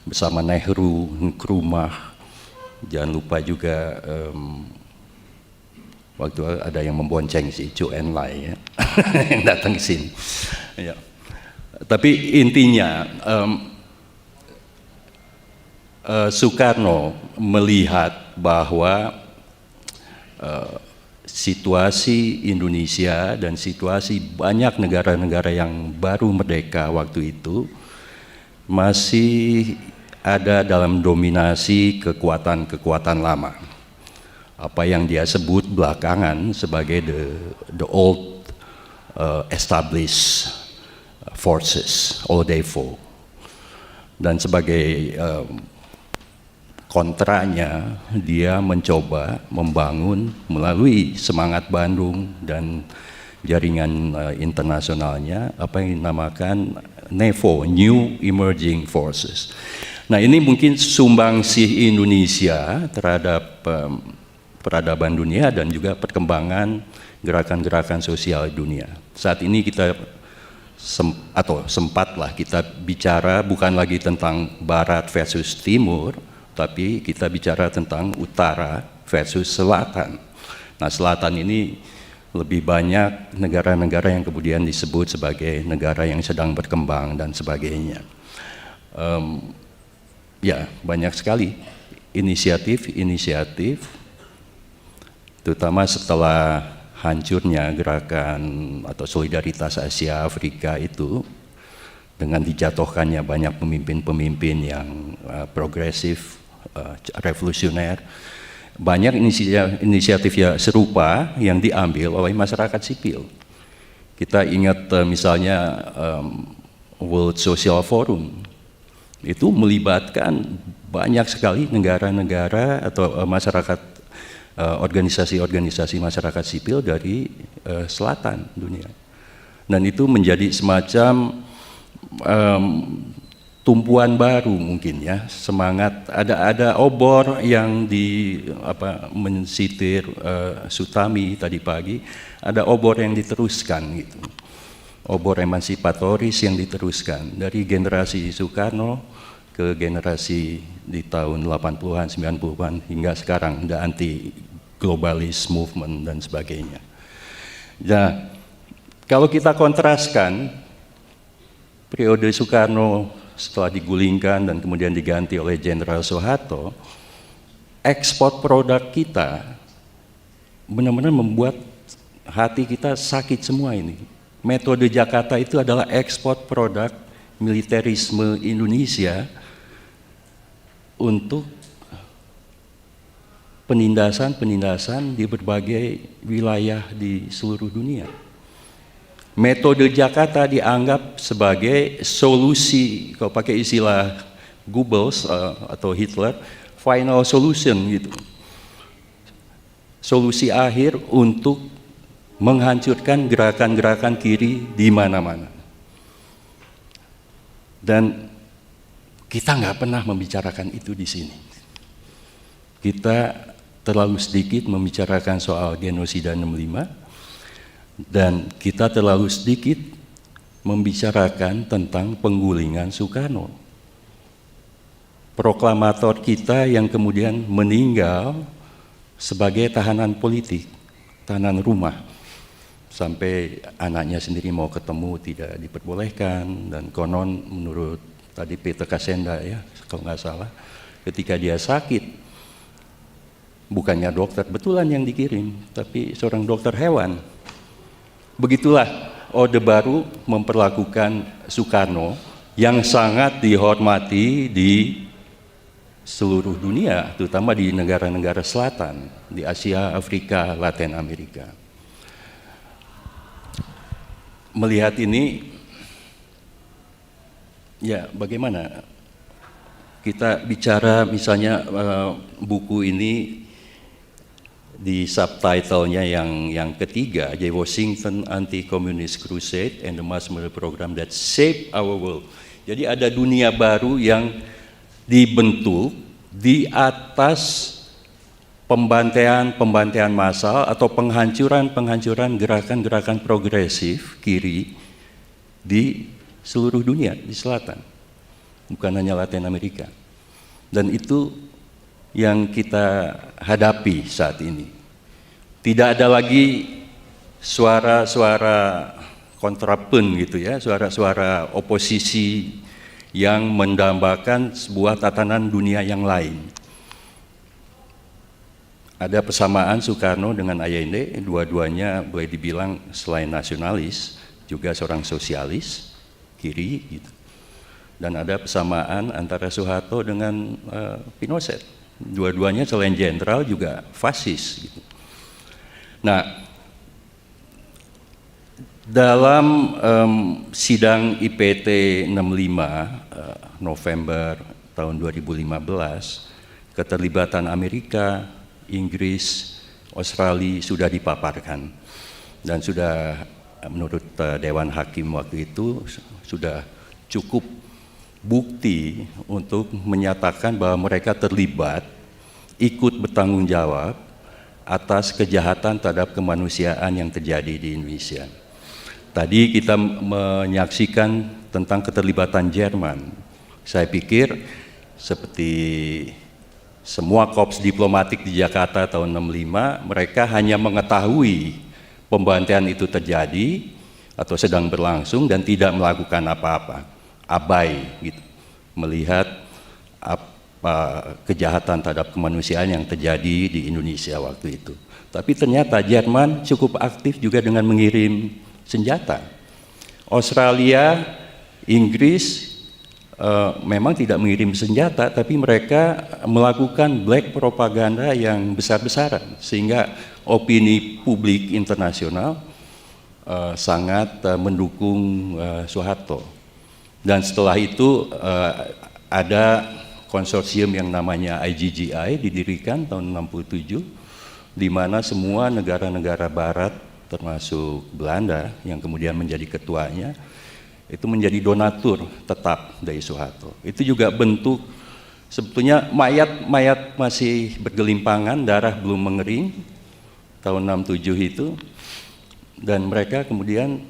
bersama Nehru, Nkrumah, jangan lupa juga waktu ada yang membonceng si Zhou Enlai ya, yang datang ke sini. Ya. Tapi intinya Soekarno melihat bahwa situasi Indonesia dan situasi banyak negara-negara yang baru merdeka waktu itu masih ada dalam dominasi kekuatan-kekuatan lama. Apa yang dia sebut belakangan sebagai the old established forces, ODEFO. Dan sebagai kontranya, dia mencoba membangun melalui semangat Bandung dan jaringan internasionalnya apa yang dinamakan NEFO, New Emerging Forces. Nah ini mungkin sumbangsih Indonesia terhadap peradaban dunia dan juga perkembangan gerakan-gerakan sosial dunia. Saat ini kita sempatlah kita bicara bukan lagi tentang Barat versus Timur, tapi kita bicara tentang Utara versus Selatan. Nah, Selatan ini lebih banyak negara-negara yang kemudian disebut sebagai negara yang sedang berkembang dan sebagainya. Ya, banyak sekali inisiatif, terutama setelah hancurnya gerakan atau solidaritas Asia Afrika itu, dengan dijatuhkannya banyak pemimpin-pemimpin yang progresif, revolusioner, banyak inisiatif ya serupa yang diambil oleh masyarakat sipil. Kita ingat misalnya World Social Forum, itu melibatkan banyak sekali negara-negara atau masyarakat, organisasi-organisasi masyarakat sipil dari selatan dunia. Dan itu menjadi semacam tumpuan baru mungkin ya, semangat, ada obor yang mensitir Sutami tadi pagi, ada obor yang diteruskan gitu, obor emansipatoris yang diteruskan dari generasi Soekarno ke generasi di tahun 80-an, 90-an hingga sekarang, the anti-globalist movement dan sebagainya. Nah, kalau kita kontraskan periode Soekarno setelah digulingkan dan kemudian diganti oleh Jenderal Soeharto, ekspor produk kita benar-benar membuat hati kita sakit semua ini. Metode Jakarta itu adalah ekspor produk militerisme Indonesia untuk penindasan di berbagai wilayah di seluruh dunia. Metode Jakarta dianggap sebagai solusi, kalau pakai istilah Goebbels atau Hitler, final solution gitu. Solusi akhir untuk menghancurkan gerakan-gerakan kiri di mana-mana. Dan kita nggak pernah membicarakan itu di sini. Kita terlalu sedikit membicarakan soal genosida 65, dan kita terlalu sedikit membicarakan tentang penggulingan Soekarno. Proklamator kita yang kemudian meninggal sebagai tahanan politik, tahanan rumah. Sampai anaknya sendiri mau ketemu tidak diperbolehkan, dan konon menurut tadi Peter Kasenda ya, kalau nggak salah, ketika dia sakit, bukannya dokter betulan yang dikirim, tapi seorang dokter hewan. Begitulah Orde Baru memperlakukan Soekarno yang sangat dihormati di seluruh dunia, terutama di negara-negara selatan, di Asia, Afrika, Latin Amerika. Melihat ini, ya bagaimana kita bicara misalnya buku ini di subtitlenya yang ketiga, The Washington Anti-Communist Crusade and the Mass Murder Program That Shaped Our World. Jadi ada dunia baru yang dibentuk di atas pembantaian massal atau penghancuran gerakan-gerakan progresif kiri di seluruh dunia, di selatan, bukan hanya Latin Amerika. Dan itu yang kita hadapi saat ini. Tidak ada lagi suara-suara kontrapen gitu ya, suara-suara oposisi yang mendambakan sebuah tatanan dunia yang lain. Ada persamaan Soekarno dengan Allende, dua-duanya boleh dibilang selain nasionalis, juga seorang sosialis, kiri gitu. Dan ada persamaan antara Soeharto dengan Pinochet. Dua-duanya selain jenderal juga fasis gitu. Nah, dalam sidang IPT 65 November tahun 2015, keterlibatan Amerika, Inggris, Australia sudah dipaparkan dan sudah menurut Dewan Hakim waktu itu sudah cukup bukti untuk menyatakan bahwa mereka terlibat, ikut bertanggung jawab atas kejahatan terhadap kemanusiaan yang terjadi di Indonesia. Tadi kita menyaksikan tentang keterlibatan Jerman. Saya pikir seperti semua korps diplomatik di Jakarta tahun 65, mereka hanya mengetahui pembantaian itu terjadi atau sedang berlangsung dan tidak melakukan apa-apa, abai gitu, melihat apa kejahatan terhadap kemanusiaan yang terjadi di Indonesia waktu itu. Tapi ternyata Jerman cukup aktif juga dengan mengirim senjata. Australia, Inggris memang tidak mengirim senjata, tapi mereka melakukan black propaganda yang besar-besaran, sehingga opini publik internasional sangat mendukung Soeharto. Dan setelah itu ada konsorsium yang namanya IGGI didirikan tahun 67, di mana semua negara-negara Barat termasuk Belanda yang kemudian menjadi ketuanya, itu menjadi donatur tetap dari Soeharto. Itu juga bentuk, sebetulnya mayat masih bergelimpangan, darah belum mengering, tahun 67 itu, dan mereka kemudian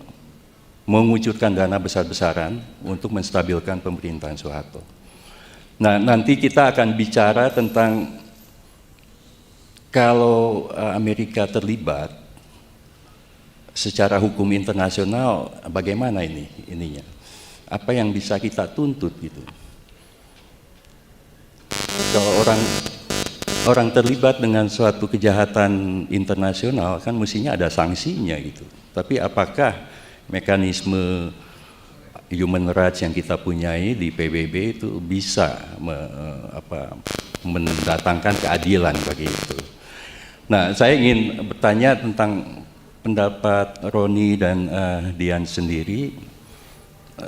mengucurkan dana besar-besaran untuk menstabilkan pemerintahan Soeharto. Nah, nanti kita akan bicara tentang kalau Amerika terlibat secara hukum internasional, bagaimana ininya? Apa yang bisa kita tuntut gitu? Kalau orang terlibat dengan suatu kejahatan internasional kan mestinya ada sanksinya gitu. Tapi apakah mekanisme human rights yang kita punyai di PBB itu bisa mendatangkan keadilan bagi itu? Nah, saya ingin bertanya tentang pendapat Roni dan Dian sendiri.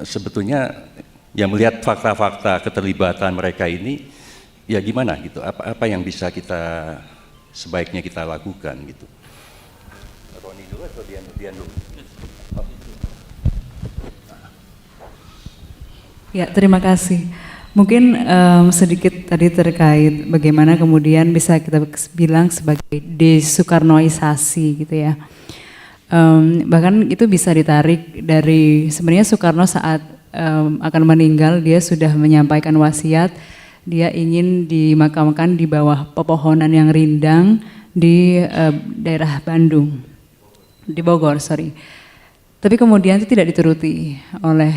Sebetulnya yang melihat fakta-fakta keterlibatan mereka ini, ya gimana gitu? Apa yang bisa kita sebaiknya kita lakukan gitu? Roni dulu atau Dian dulu? Ya, terima kasih. Mungkin sedikit tadi terkait bagaimana kemudian bisa kita bilang sebagai desoekarnoisasi gitu ya. Bahkan itu bisa ditarik dari sebenarnya Soekarno saat akan meninggal, dia sudah menyampaikan wasiat, dia ingin dimakamkan di bawah pepohonan yang rindang di daerah Bandung, di Bogor, sorry. Tapi kemudian itu tidak dituruti oleh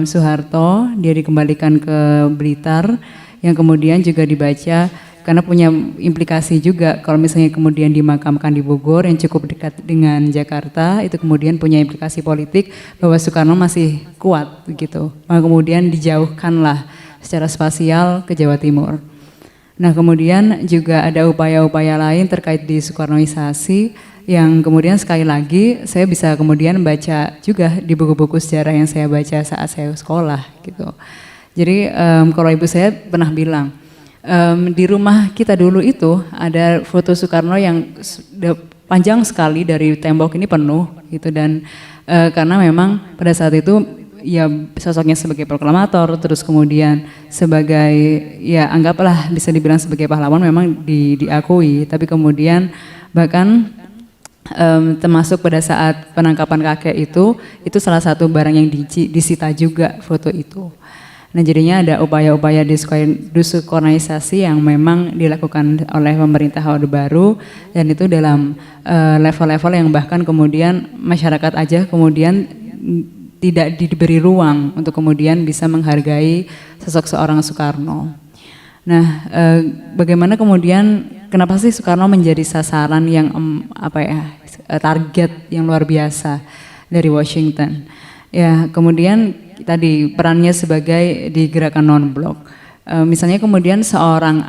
Soeharto, dia dikembalikan ke Blitar. yang kemudian juga dibaca karena punya implikasi juga kalau misalnya kemudian dimakamkan di Bogor yang cukup dekat dengan Jakarta, itu kemudian punya implikasi politik bahwa Soekarno masih kuat begitu. Maka kemudian dijauhkanlah secara spasial ke Jawa Timur. Nah kemudian juga ada upaya-upaya lain terkait di Soekarnoisasi yang kemudian sekali lagi saya bisa kemudian baca juga di buku-buku sejarah yang saya baca saat saya sekolah gitu. Jadi kalau ibu saya pernah bilang, di rumah kita dulu itu ada foto Soekarno yang panjang sekali dari tembok ini penuh gitu dan karena memang pada saat itu ya sosoknya sebagai proklamator terus kemudian sebagai ya anggaplah bisa dibilang sebagai pahlawan memang diakui, tapi kemudian bahkan termasuk pada saat penangkapan kakek itu salah satu barang yang disita juga foto itu. Nah jadinya ada upaya-upaya desoekarnoisasi yang memang dilakukan oleh pemerintah Orde Baru dan itu dalam level-level yang bahkan kemudian masyarakat aja kemudian tidak diberi ruang untuk kemudian bisa menghargai sosok seorang Soekarno. Nah bagaimana kemudian kenapa sih Soekarno menjadi sasaran yang target yang luar biasa dari Washington? Ya kemudian tadi perannya sebagai di gerakan non-blok. Misalnya kemudian seorang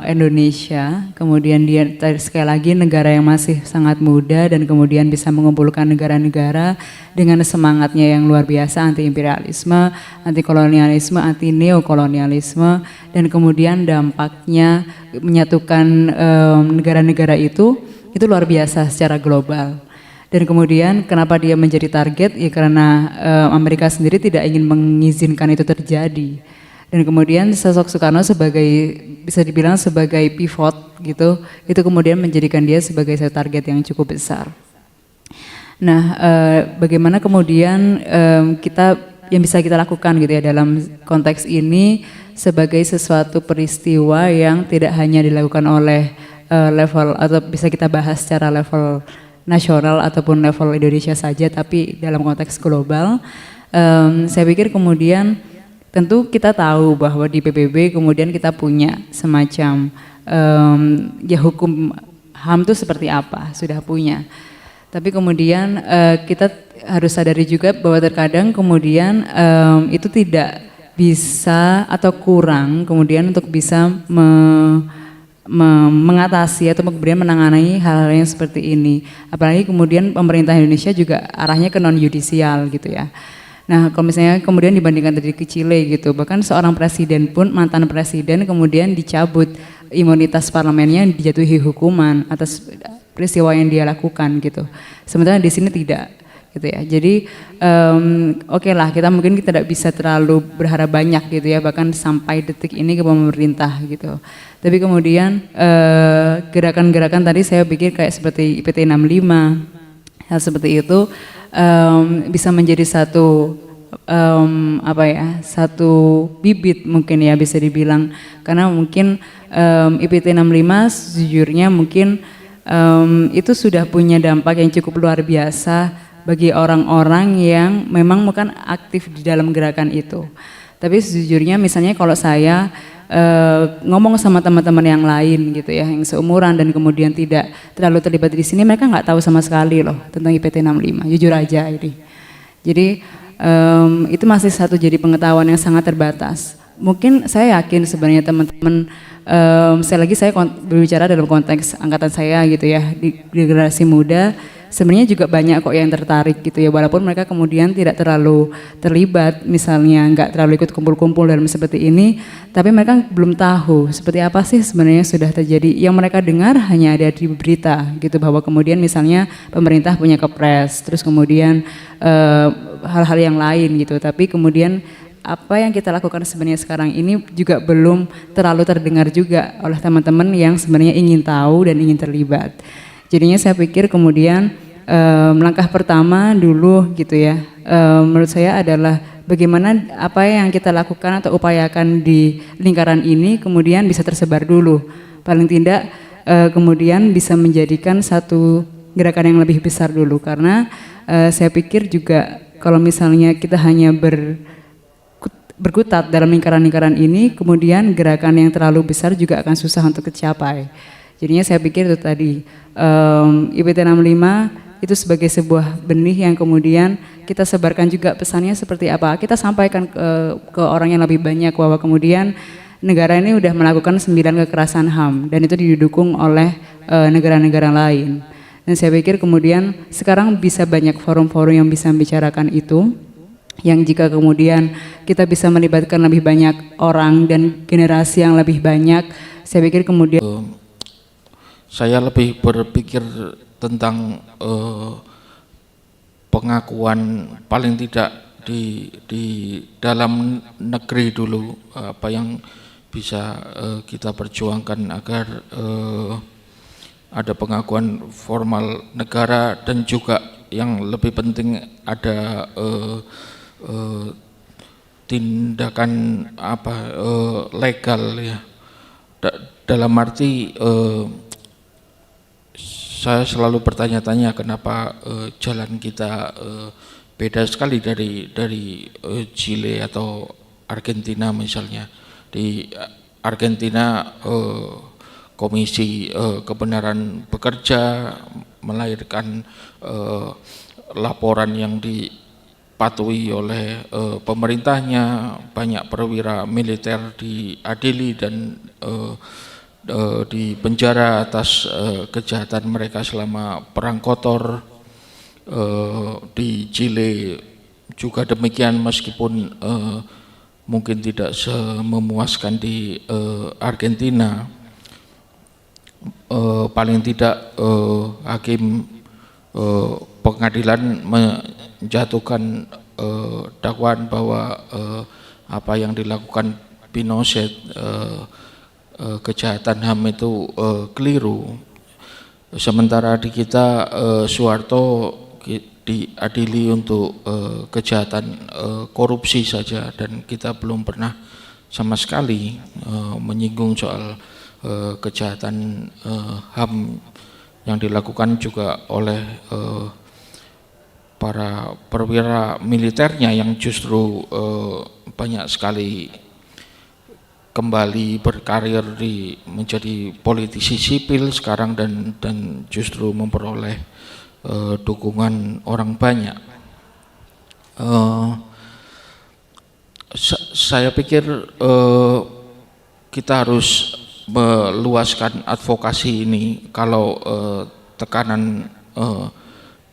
Indonesia, kemudian dia sekali lagi negara yang masih sangat muda dan kemudian bisa mengumpulkan negara-negara dengan semangatnya yang luar biasa anti imperialisme, anti kolonialisme, anti neokolonialisme dan kemudian dampaknya menyatukan negara-negara itu luar biasa secara global. Dan kemudian kenapa dia menjadi target? Ya karena Amerika sendiri tidak ingin mengizinkan itu terjadi. Dan kemudian sosok Soekarno sebagai bisa dibilang sebagai pivot gitu, itu kemudian menjadikan dia sebagai satu target yang cukup besar. Nah, bagaimana kemudian kita yang bisa kita lakukan gitu ya dalam konteks ini sebagai sesuatu peristiwa yang tidak hanya dilakukan oleh level atau bisa kita bahas secara level nasional ataupun level Indonesia saja, tapi dalam konteks global, saya pikir kemudian tentu kita tahu bahwa di PBB kemudian kita punya semacam ya hukum HAM itu seperti apa, sudah punya. Tapi kemudian kita harus sadari juga bahwa terkadang kemudian itu tidak bisa atau kurang kemudian untuk bisa mengatasi atau kemudian menangani hal-hal yang seperti ini. Apalagi kemudian pemerintah Indonesia juga arahnya ke non-yudisial gitu ya. Nah kalau misalnya kemudian dibandingkan tadi ke Chile gitu, bahkan seorang presiden pun, mantan presiden kemudian dicabut imunitas parlemennya, dijatuhi hukuman atas peristiwa yang dia lakukan gitu. Sementara di sini tidak gitu ya. Jadi oke lah kita mungkin tidak bisa terlalu berharap banyak gitu ya, bahkan sampai detik ini ke pemerintah gitu. Tapi kemudian gerakan-gerakan tadi saya pikir kayak seperti IPT 65 hal seperti itu bisa menjadi satu satu bibit mungkin ya bisa dibilang, karena mungkin IPT 65 sejujurnya mungkin itu sudah punya dampak yang cukup luar biasa bagi orang-orang yang memang bukan aktif di dalam gerakan itu. Tapi sejujurnya misalnya kalau saya ngomong sama teman-teman yang lain gitu ya, yang seumuran dan kemudian tidak terlalu terlibat di sini, mereka nggak tahu sama sekali loh tentang IPT 65, jujur aja ini. Jadi itu masih satu jadi pengetahuan yang sangat terbatas. Mungkin saya yakin sebenarnya teman-teman, saya berbicara dalam konteks angkatan saya gitu ya, di generasi muda, sebenarnya juga banyak kok yang tertarik gitu ya, walaupun mereka kemudian tidak terlalu terlibat, misalnya nggak terlalu ikut kumpul-kumpul dalam seperti ini, tapi mereka belum tahu seperti apa sih sebenarnya sudah terjadi. Yang mereka dengar hanya ada di berita gitu, bahwa kemudian misalnya pemerintah punya kepres, terus kemudian hal-hal yang lain gitu, tapi kemudian apa yang kita lakukan sebenarnya sekarang ini juga belum terlalu terdengar juga oleh teman-teman yang sebenarnya ingin tahu dan ingin terlibat. Jadinya saya pikir kemudian langkah pertama dulu gitu ya, menurut saya adalah bagaimana apa yang kita lakukan atau upayakan di lingkaran ini kemudian bisa tersebar dulu. Paling tidak kemudian bisa menjadikan satu gerakan yang lebih besar dulu, karena saya pikir juga kalau misalnya kita hanya berkutat dalam lingkaran-lingkaran ini, kemudian gerakan yang terlalu besar juga akan susah untuk tercapai. Jadinya saya pikir itu tadi, IPT 65 itu sebagai sebuah benih yang kemudian kita sebarkan juga pesannya seperti apa. Kita sampaikan ke orang yang lebih banyak bahwa kemudian negara ini udah melakukan 9 kekerasan HAM dan itu didukung oleh negara-negara lain. Dan saya pikir kemudian sekarang bisa banyak forum-forum yang bisa membicarakan itu, yang jika kemudian kita bisa melibatkan lebih banyak orang dan generasi yang lebih banyak, saya pikir kemudian saya lebih berpikir tentang pengakuan paling tidak di dalam negeri dulu, apa yang bisa kita perjuangkan agar ada pengakuan formal negara, dan juga yang lebih penting ada tindakan legal ya. Dalam arti saya selalu bertanya-tanya kenapa jalan kita beda sekali dari Chile atau Argentina misalnya. Di Argentina Komisi Kebenaran Bekerja melahirkan laporan yang dipatuhi oleh pemerintahnya, banyak perwira militer diadili dan dipenjara atas kejahatan mereka selama Perang Kotor. Di Chile juga demikian, meskipun mungkin tidak memuaskan di Argentina. Paling tidak hakim pengadilan menjatuhkan dakwaan bahwa apa yang dilakukan Pinochet, kejahatan HAM itu keliru. Sementara di kita Soeharto diadili untuk kejahatan korupsi saja, dan kita belum pernah sama sekali menyinggung soal kejahatan HAM yang dilakukan juga oleh para perwira militernya yang justru banyak sekali kembali berkarir menjadi politisi sipil sekarang dan justru memperoleh dukungan orang banyak. Saya pikir kita harus meluaskan advokasi ini. Kalau tekanan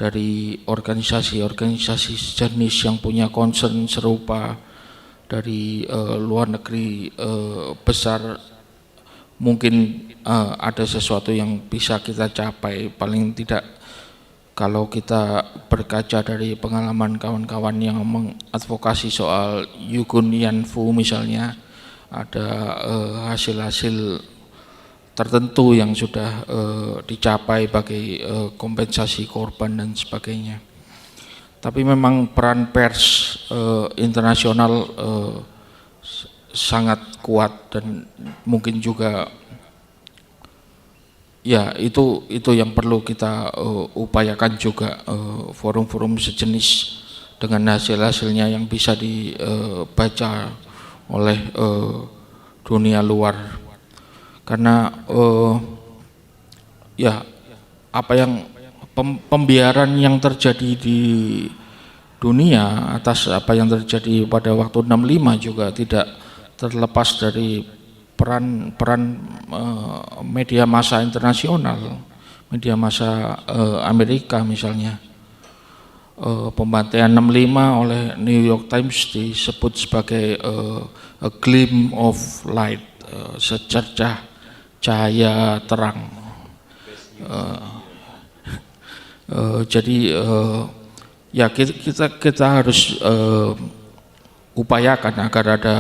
dari organisasi-organisasi sejenis yang punya concern serupa dari luar negeri besar, mungkin ada sesuatu yang bisa kita capai. Paling tidak kalau kita berkaca dari pengalaman kawan-kawan yang mengadvokasi soal Yugun Yanfu misalnya, ada hasil-hasil tertentu yang sudah dicapai bagi kompensasi korban dan sebagainya. Tapi memang peran pers internasional sangat kuat, dan mungkin juga ya itu yang perlu kita upayakan juga, forum-forum sejenis dengan hasil-hasilnya yang bisa dibaca oleh dunia luar. Karena ya apa yang pembiaran yang terjadi di dunia atas apa yang terjadi pada waktu 65 juga tidak terlepas dari peran media massa internasional, media massa Amerika misalnya. Pembantaian 65 oleh New York Times disebut sebagai a gleam of light, secercah cahaya terang. Jadi ya kita harus upayakan agar ada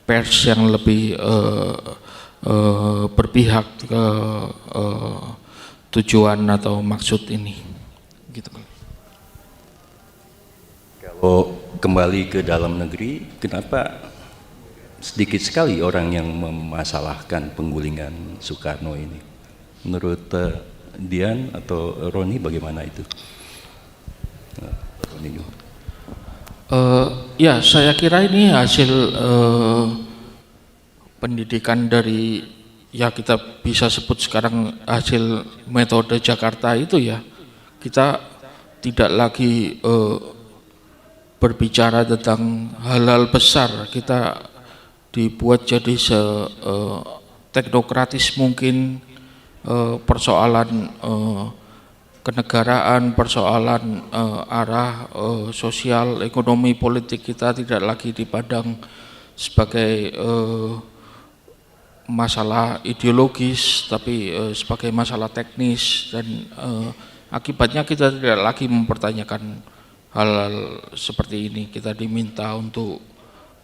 pers yang lebih berpihak ke tujuan atau maksud ini. Gitu. Kalau kembali ke dalam negeri, kenapa sedikit sekali orang yang memasalahkan penggulingan Soekarno ini? Menurut Dian atau Roni bagaimana itu? Roni. Ya, saya kira ini hasil pendidikan dari, ya kita bisa sebut sekarang hasil metode Jakarta itu ya. Kita tidak lagi berbicara tentang hal-hal besar, kita dibuat jadi teknokratis mungkin, persoalan kenegaraan, persoalan arah sosial, ekonomi, politik kita tidak lagi dipandang sebagai masalah ideologis, tapi sebagai masalah teknis, dan akibatnya kita tidak lagi mempertanyakan hal-hal seperti ini. Kita diminta untuk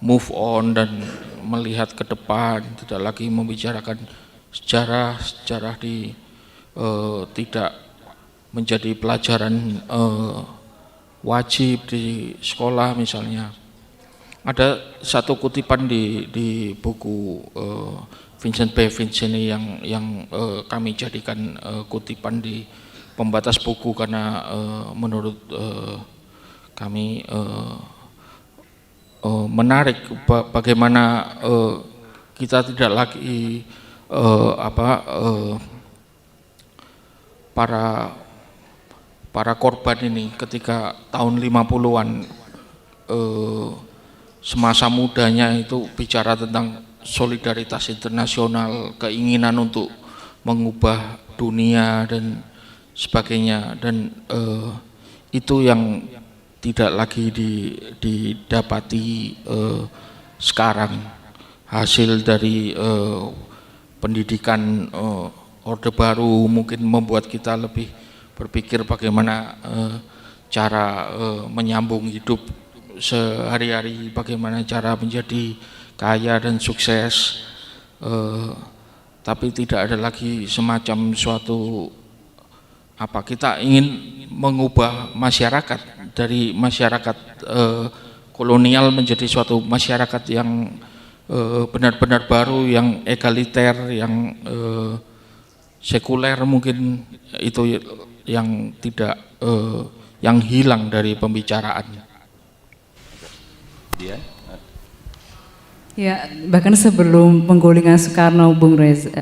move on dan melihat ke depan, tidak lagi membicarakan sejarah di tidak menjadi pelajaran wajib di sekolah misalnya. Ada satu kutipan di buku Vincent P. Vincent yang kami jadikan kutipan di pembatas buku karena menurut kami menarik bagaimana kita tidak lagi para korban ini ketika tahun 50-an semasa mudanya itu bicara tentang solidaritas internasional, keinginan untuk mengubah dunia dan sebagainya, dan itu yang tidak lagi didapati sekarang. Hasil dari pendidikan Orde Baru mungkin membuat kita lebih berpikir bagaimana cara menyambung hidup sehari-hari, bagaimana cara menjadi kaya dan sukses, tapi tidak ada lagi semacam suatu kita ingin mengubah masyarakat dari masyarakat kolonial menjadi suatu masyarakat yang benar-benar baru, yang egaliter, yang sekuler, mungkin itu yang tidak yang hilang dari pembicaraan. Ya, bahkan sebelum penggulingan Soekarno, Bung Reza,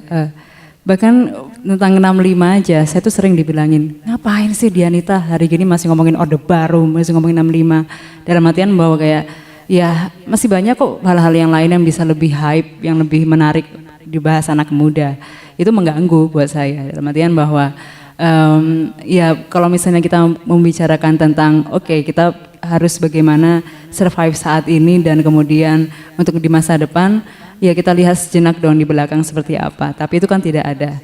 bahkan tentang 65 aja, saya tuh sering dibilangin, ngapain sih Dianita hari gini masih ngomongin Orde Baru, masih ngomongin 65, dalam artian bahwa kayak, ya masih banyak kok hal-hal yang lain yang bisa lebih hype, yang lebih menarik dibahas anak muda. Itu mengganggu buat saya, dalam artian bahwa ya kalau misalnya kita membicarakan tentang kita harus bagaimana survive saat ini dan kemudian untuk di masa depan, ya kita lihat sejenak dong di belakang seperti apa, tapi itu kan tidak ada.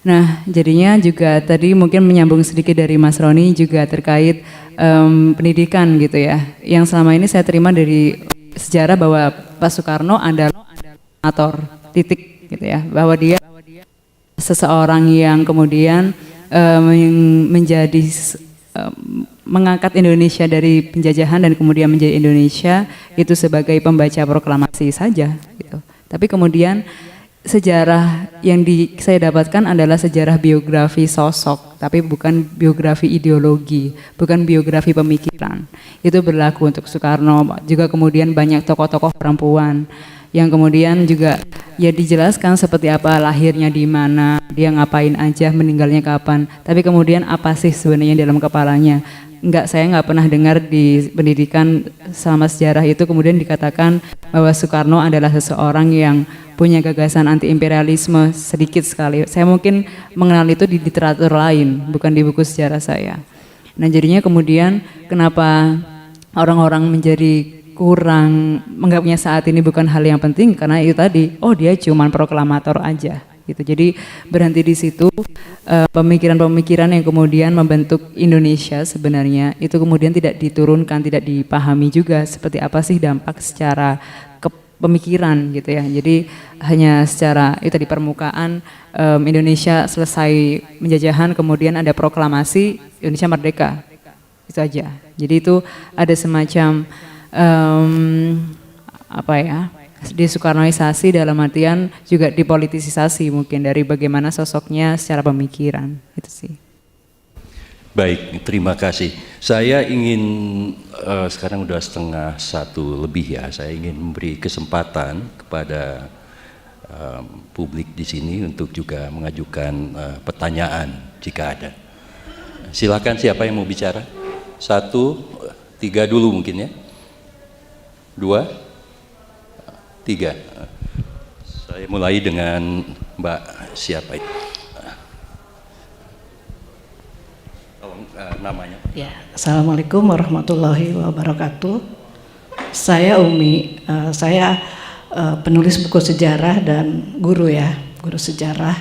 Nah jadinya juga tadi mungkin menyambung sedikit dari Mas Roni juga terkait pendidikan gitu ya, yang selama ini saya terima dari sejarah bahwa Pak Soekarno adalah ator titik gitu ya, bahwa dia seseorang yang kemudian menjadi mengangkat Indonesia dari penjajahan dan kemudian menjadi Indonesia itu sebagai pembaca proklamasi saja gitu. Tapi kemudian sejarah yang saya dapatkan adalah sejarah biografi sosok, tapi bukan biografi ideologi, bukan biografi pemikiran. Itu berlaku untuk Soekarno, juga kemudian banyak tokoh-tokoh perempuan yang kemudian juga ya dijelaskan seperti apa lahirnya di mana, dia ngapain aja, meninggalnya kapan. Tapi kemudian apa sih sebenarnya dalam kepalanya? Saya nggak pernah dengar di pendidikan selama sejarah itu kemudian dikatakan bahwa Soekarno adalah seseorang yang punya gagasan anti imperialisme, sedikit sekali. Saya mungkin mengenal itu di literatur lain, bukan di buku sejarah saya. Nah jadinya kemudian kenapa orang-orang menjadi kurang menganggapnya saat ini bukan hal yang penting karena itu tadi, dia cuman proklamator aja gitu. Jadi berhenti di situ, pemikiran-pemikiran yang kemudian membentuk Indonesia sebenarnya itu kemudian tidak diturunkan, tidak dipahami juga seperti apa sih dampak secara pemikiran gitu ya. Jadi hanya secara itu di permukaan, Indonesia selesai penjajahan kemudian ada proklamasi Indonesia merdeka, itu aja. Jadi itu ada semacam disoekarnoisasi dalam artian juga dipolitisasi mungkin dari bagaimana sosoknya secara pemikiran, itu sih. Baik, terima kasih. Saya ingin sekarang udah 12:30 lebih ya. Saya ingin memberi kesempatan kepada publik di sini untuk juga mengajukan pertanyaan jika ada. Silakan, siapa yang mau bicara? 1, 3 dulu mungkin ya. 2, 3. Saya mulai dengan Mbak siapa itu? Namanya. Ya, Assalamualaikum warahmatullahi wabarakatuh. Saya Umi, saya penulis buku sejarah dan guru ya, guru sejarah.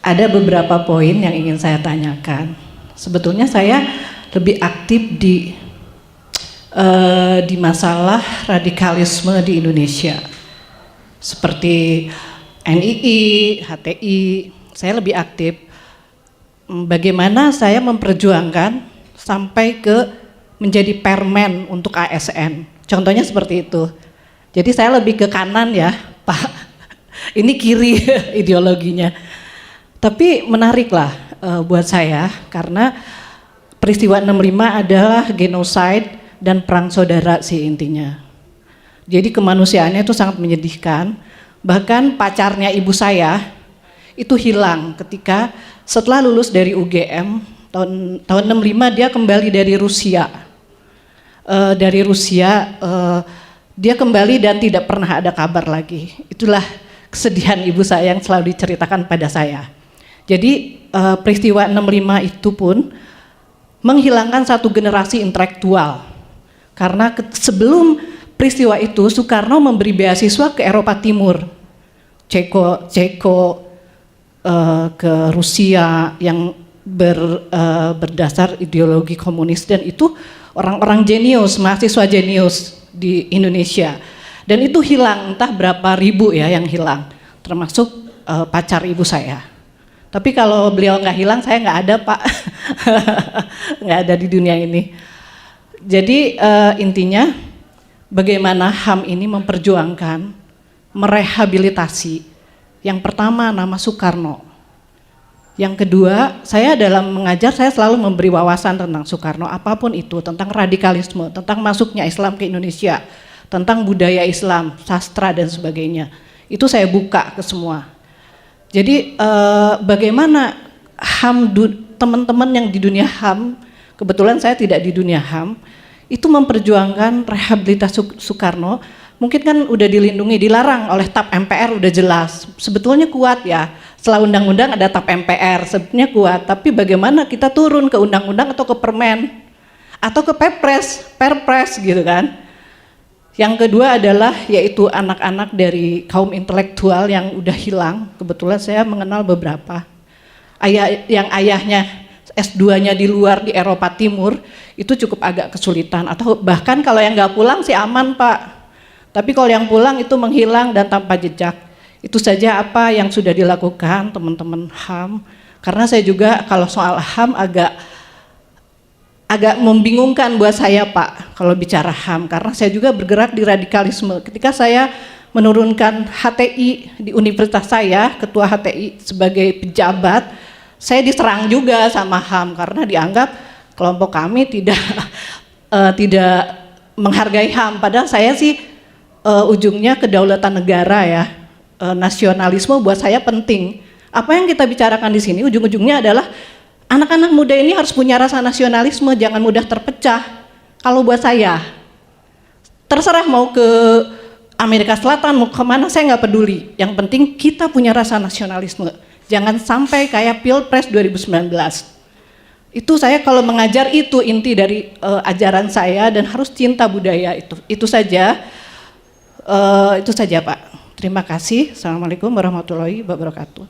Ada beberapa poin yang ingin saya tanyakan. Sebetulnya saya lebih aktif di masalah radikalisme di Indonesia, seperti NII, HTI. Saya lebih aktif. Bagaimana saya memperjuangkan sampai ke menjadi permen untuk ASN. Contohnya seperti itu. Jadi saya lebih ke kanan ya, Pak. Ini kiri ideologinya. Tapi menariklah buat saya karena peristiwa 65 adalah genocide dan perang saudara sih intinya. Jadi kemanusiaannya itu sangat menyedihkan. Bahkan pacarnya ibu saya itu hilang ketika setelah lulus dari UGM tahun 65 dia kembali dari Rusia. Dia kembali dan tidak pernah ada kabar lagi. Itulah kesedihan ibu saya yang selalu diceritakan pada saya. Jadi peristiwa 65 itu pun menghilangkan satu generasi intelektual. Karena sebelum peristiwa itu Soekarno memberi beasiswa ke Eropa Timur. Ceko ke Rusia yang berdasar ideologi komunis, dan itu orang-orang jenius, mahasiswa jenius di Indonesia, dan itu hilang, entah berapa ribu ya yang hilang, termasuk pacar ibu saya. Tapi kalau beliau nggak hilang, saya nggak ada Pak, nggak ada di dunia ini. Jadi intinya bagaimana HAM ini memperjuangkan, merehabilitasi. Yang pertama nama Soekarno. Yang kedua, saya dalam mengajar saya selalu memberi wawasan tentang Soekarno, apapun itu, tentang radikalisme, tentang masuknya Islam ke Indonesia, tentang budaya Islam, sastra dan sebagainya. Itu saya buka ke semua. Jadi bagaimana HAM, teman-teman yang di dunia HAM, kebetulan saya tidak di dunia HAM, itu memperjuangkan rehabilitasi Soekarno. Mungkin kan udah dilindungi, dilarang oleh TAP MPR udah jelas. Sebetulnya kuat ya, setelah undang-undang ada TAP MPR, sebetulnya kuat. Tapi bagaimana kita turun ke undang-undang atau ke permen, atau ke perpres gitu kan. Yang kedua adalah yaitu anak-anak dari kaum intelektual yang udah hilang. Kebetulan saya mengenal beberapa. Yang ayahnya S2-nya di luar di Eropa Timur, itu cukup agak kesulitan. Atau bahkan kalau yang nggak pulang sih aman Pak. Tapi kalau yang pulang itu menghilang dan tanpa jejak. Itu saja apa yang sudah dilakukan teman-teman HAM. Karena saya juga kalau soal HAM agak membingungkan buat saya Pak kalau bicara HAM. Karena saya juga bergerak di radikalisme. Ketika saya menurunkan HTI di universitas saya, ketua HTI sebagai pejabat, saya diserang juga sama HAM karena dianggap kelompok kami tidak menghargai HAM. Padahal saya sih ujungnya kedaulatan negara ya, nasionalisme buat saya penting. Apa yang kita bicarakan di sini ujung-ujungnya adalah anak-anak muda ini harus punya rasa nasionalisme, jangan mudah terpecah. Kalau buat saya, terserah mau ke Amerika Selatan, mau kemana saya nggak peduli. Yang penting kita punya rasa nasionalisme. Jangan sampai kayak Pilpres 2019. Itu saya kalau mengajar itu inti dari ajaran saya dan harus cinta budaya itu. Itu saja. Itu saja Pak. Terima kasih. Assalamualaikum warahmatullahi wabarakatuh.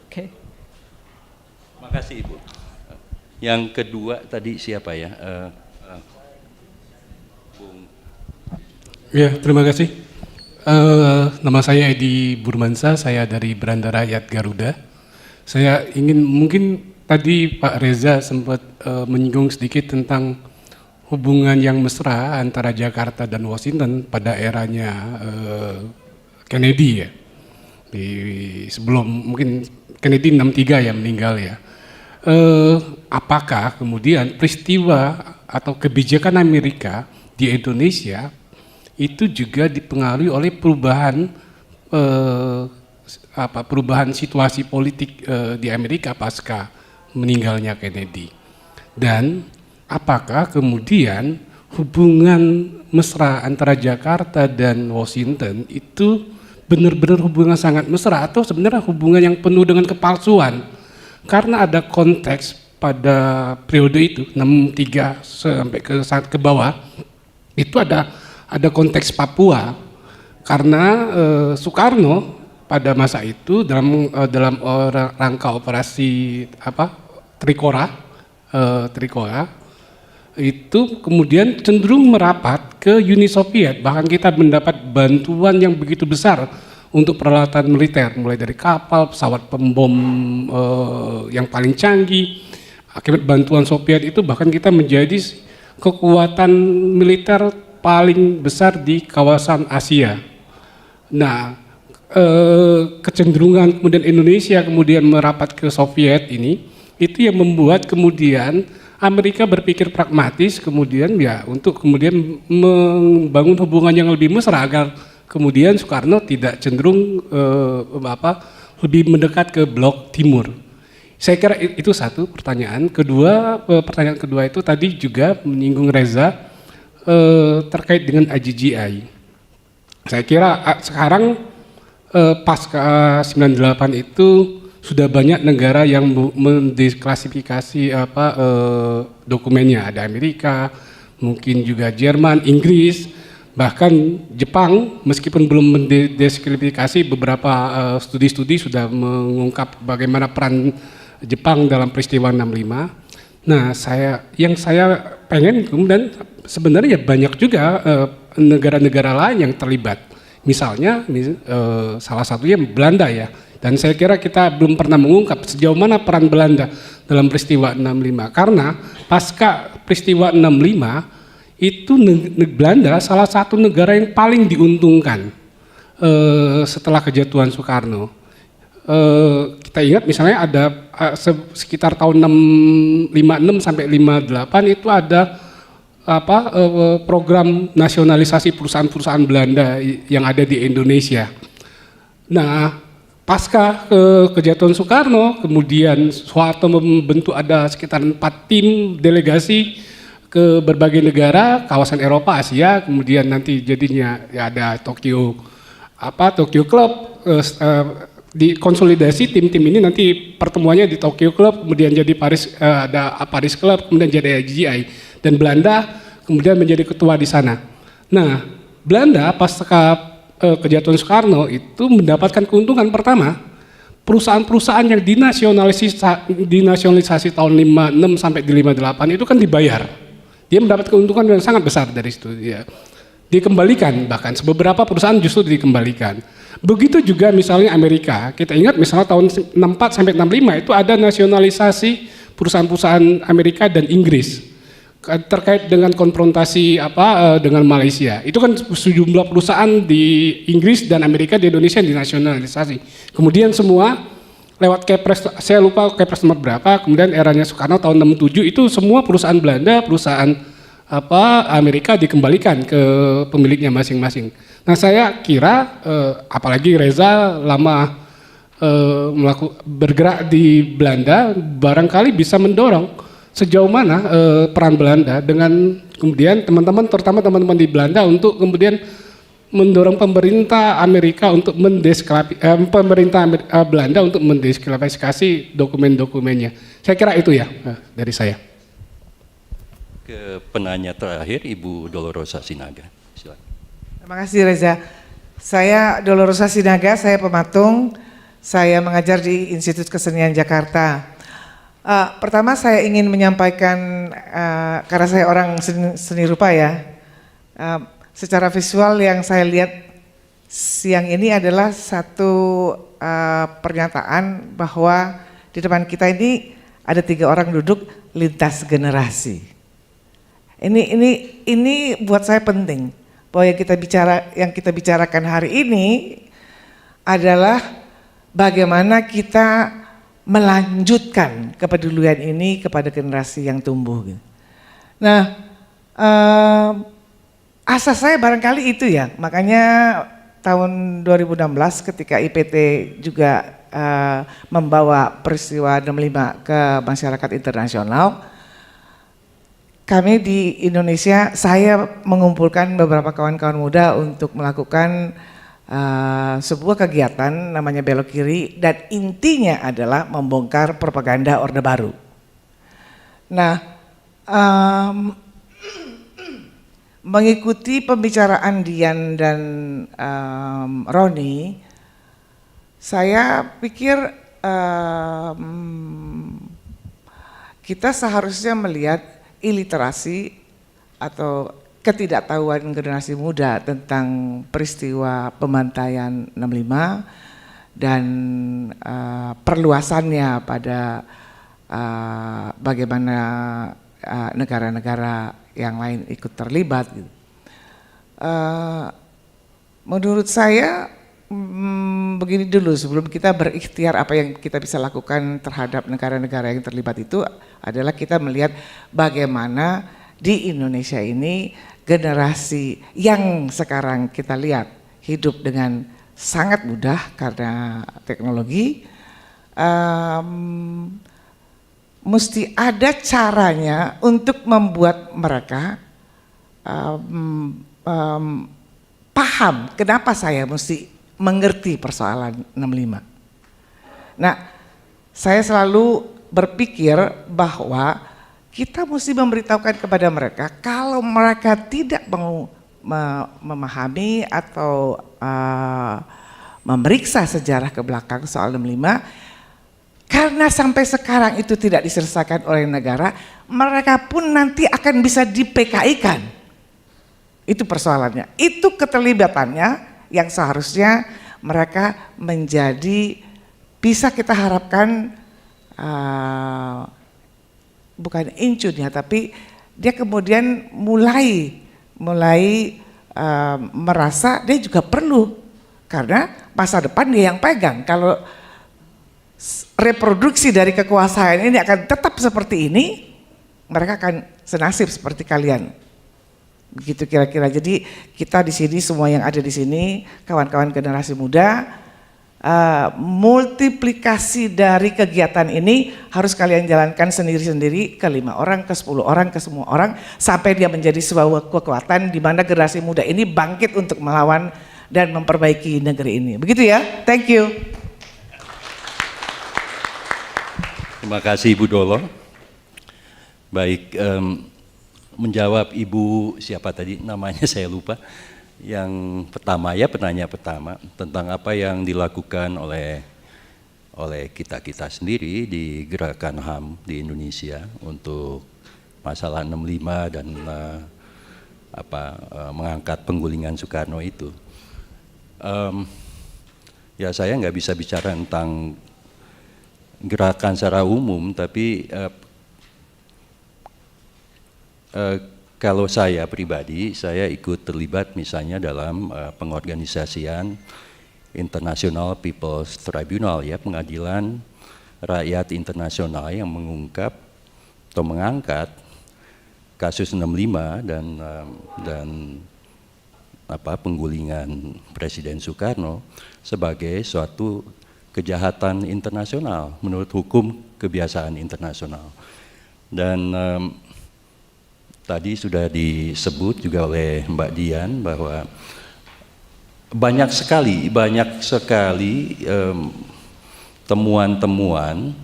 Oke. Makasih Ibu. Yang kedua tadi siapa ya? Ya, terima kasih. Nama saya Edi Burmansa, saya dari Beranda Rakyat Garuda. Saya ingin, mungkin tadi Pak Reza sempat menyinggung sedikit tentang hubungan yang mesra antara Jakarta dan Washington pada eranya Kennedy ya. sebelum mungkin Kennedy 63 ya meninggal ya. Apakah kemudian peristiwa atau kebijakan Amerika di Indonesia itu juga dipengaruhi oleh perubahan perubahan situasi politik di Amerika pasca meninggalnya Kennedy, dan apakah kemudian hubungan mesra antara Jakarta dan Washington itu benar-benar hubungan sangat mesra atau sebenarnya hubungan yang penuh dengan kepalsuan, karena ada konteks pada periode itu 63 sampai ke bawah itu ada konteks Papua, karena Soekarno pada masa itu dalam rangka operasi Trikora itu kemudian cenderung merapat ke Uni Soviet, bahkan kita mendapat bantuan yang begitu besar untuk peralatan militer, mulai dari kapal, pesawat pembom yang paling canggih. Akibat bantuan Soviet itu bahkan kita menjadi kekuatan militer paling besar di kawasan Asia. Nah, kecenderungan kemudian Indonesia kemudian merapat ke Soviet ini, itu yang membuat kemudian Amerika berpikir pragmatis kemudian ya untuk kemudian membangun hubungan yang lebih mesra agar kemudian Soekarno tidak cenderung lebih mendekat ke blok timur. Saya kira itu satu pertanyaan. Pertanyaan kedua itu tadi juga menyinggung Reza terkait dengan IGGI. Saya kira sekarang pasca 98 itu sudah banyak negara yang mendesklasifikasi dokumennya. Ada Amerika, mungkin juga Jerman, Inggris, bahkan Jepang meskipun belum mendesklasifikasi, beberapa studi-studi sudah mengungkap bagaimana peran Jepang dalam peristiwa 65. Nah, yang saya pengen kemudian sebenarnya banyak juga negara-negara lain yang terlibat. Misalnya salah satunya Belanda ya. Dan saya kira kita belum pernah mengungkap sejauh mana peran Belanda dalam peristiwa 65. Karena pasca peristiwa 65 itu Belanda salah satu negara yang paling diuntungkan setelah kejatuhan Soekarno. Kita ingat misalnya ada sekitar tahun 56 sampai 58 itu ada program nasionalisasi perusahaan-perusahaan Belanda yang ada di Indonesia. Nah, pasca kejatuhan Soekarno, kemudian Soeharto membentuk ada sekitar 4 tim delegasi ke berbagai negara, kawasan Eropa, Asia, kemudian nanti jadinya ya ada Tokyo Club, dikonsolidasi tim-tim ini nanti pertemuannya di Tokyo Club, kemudian jadi ada Paris Club, kemudian jadi IGGI, dan Belanda kemudian menjadi ketua di sana. Nah, Belanda pasca kejatuhan Soekarno itu mendapatkan keuntungan pertama, perusahaan-perusahaan yang dinasionalisasi tahun 56 sampai di 58 itu kan dibayar. Dia mendapat keuntungan yang sangat besar dari situ ya. Dikembalikan, bahkan beberapa perusahaan justru dikembalikan. Begitu juga misalnya Amerika. Kita ingat misalnya tahun 64 sampai 65 itu ada nasionalisasi perusahaan-perusahaan Amerika dan Inggris terkait dengan konfrontasi dengan Malaysia. Itu kan sejumlah perusahaan di Inggris dan Amerika di Indonesia dinasionalisasi. Kemudian semua lewat Kepres, saya lupa Kepres nomor berapa, kemudian eranya Soekarno tahun 67 itu semua perusahaan Belanda, perusahaan Amerika dikembalikan ke pemiliknya masing-masing. Nah, saya kira apalagi Reza lama bergerak di Belanda, barangkali bisa mendorong sejauh mana peran Belanda dengan kemudian teman-teman, terutama teman-teman di Belanda untuk kemudian mendorong pemerintah Amerika untuk Belanda untuk mendesklasifikasi dokumen-dokumennya. Saya kira itu ya dari saya. Ke penanya terakhir, Ibu Dolorosa Sinaga. Silakan. Terima kasih Reza. Saya Dolorosa Sinaga, saya pematung, saya mengajar di Institut Kesenian Jakarta. Pertama saya ingin menyampaikan, karena saya orang seni rupa ya, secara visual yang saya lihat siang ini adalah satu pernyataan bahwa di depan kita ini ada 3 orang duduk lintas generasi. Ini buat saya penting bahwa yang kita bicarakan hari ini adalah bagaimana kita melanjutkan kepedulian ini kepada generasi yang tumbuh. Nah, asa saya barangkali itu ya, makanya tahun 2016 ketika IPT juga membawa peristiwa 65 ke masyarakat internasional, kami di Indonesia, saya mengumpulkan beberapa kawan-kawan muda untuk melakukan sebuah kegiatan namanya Belok Kiri, dan intinya adalah membongkar propaganda Orde Baru. Nah, mengikuti pembicaraan Dian dan Roni, saya pikir kita seharusnya melihat iliterasi atau ketidaktahuan generasi muda tentang peristiwa pembantaian 65 dan perluasannya pada bagaimana negara-negara yang lain ikut terlibat. Menurut saya begini dulu, sebelum kita berikhtiar apa yang kita bisa lakukan terhadap negara-negara yang terlibat itu adalah kita melihat bagaimana di Indonesia ini generasi yang sekarang kita lihat hidup dengan sangat mudah karena teknologi, mesti ada caranya untuk membuat mereka paham kenapa saya mesti mengerti persoalan 65. Nah, saya selalu berpikir bahwa kita mesti memberitahukan kepada mereka kalau mereka tidak mau memahami atau memeriksa sejarah ke belakang soal 65, karena sampai sekarang itu tidak diselesaikan oleh negara, mereka pun nanti akan bisa di-PKI-kan. Itu persoalannya. Itu keterlibatannya yang seharusnya mereka menjadi, bisa kita harapkan bukan incun ya, tapi dia kemudian mulai merasa dia juga perlu, karena masa depan dia yang pegang. Kalau reproduksi dari kekuasaan ini akan tetap seperti ini, mereka akan senasib seperti kalian. Begitu kira-kira. Jadi kita di sini, semua yang ada di sini, kawan-kawan generasi muda, multiplikasi dari kegiatan ini harus kalian jalankan sendiri-sendiri ke 5 orang, ke 10 orang, ke semua orang, sampai dia menjadi sebuah kekuatan di mana generasi muda ini bangkit untuk melawan dan memperbaiki negeri ini. Begitu ya, thank you. Terima kasih Ibu Dolo. Baik, menjawab Ibu siapa tadi namanya saya lupa, yang pertama ya, penanya pertama tentang apa yang dilakukan oleh kita sendiri di gerakan HAM di Indonesia untuk masalah 65 dan mengangkat penggulingan Soekarno itu. Ya saya nggak bisa bicara tentang gerakan secara umum, tapi kalau saya pribadi, saya ikut terlibat misalnya dalam pengorganisasian International People's Tribunal, ya, pengadilan rakyat internasional yang mengungkap atau mengangkat kasus 65 dan penggulingan Presiden Soekarno sebagai suatu kejahatan internasional menurut hukum kebiasaan internasional. Dan tadi sudah disebut juga oleh Mbak Dian bahwa banyak sekali temuan-temuan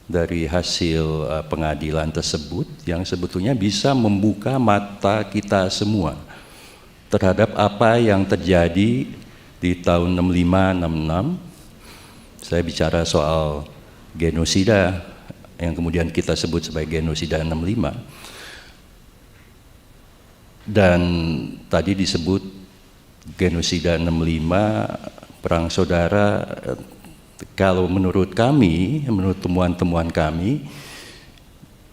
dari hasil pengadilan tersebut yang sebetulnya bisa membuka mata kita semua terhadap apa yang terjadi di tahun 65-66. Saya bicara soal genosida yang kemudian kita sebut sebagai genosida 65. Dan tadi disebut genosida 65, perang saudara. Kalau menurut kami, menurut temuan-temuan kami,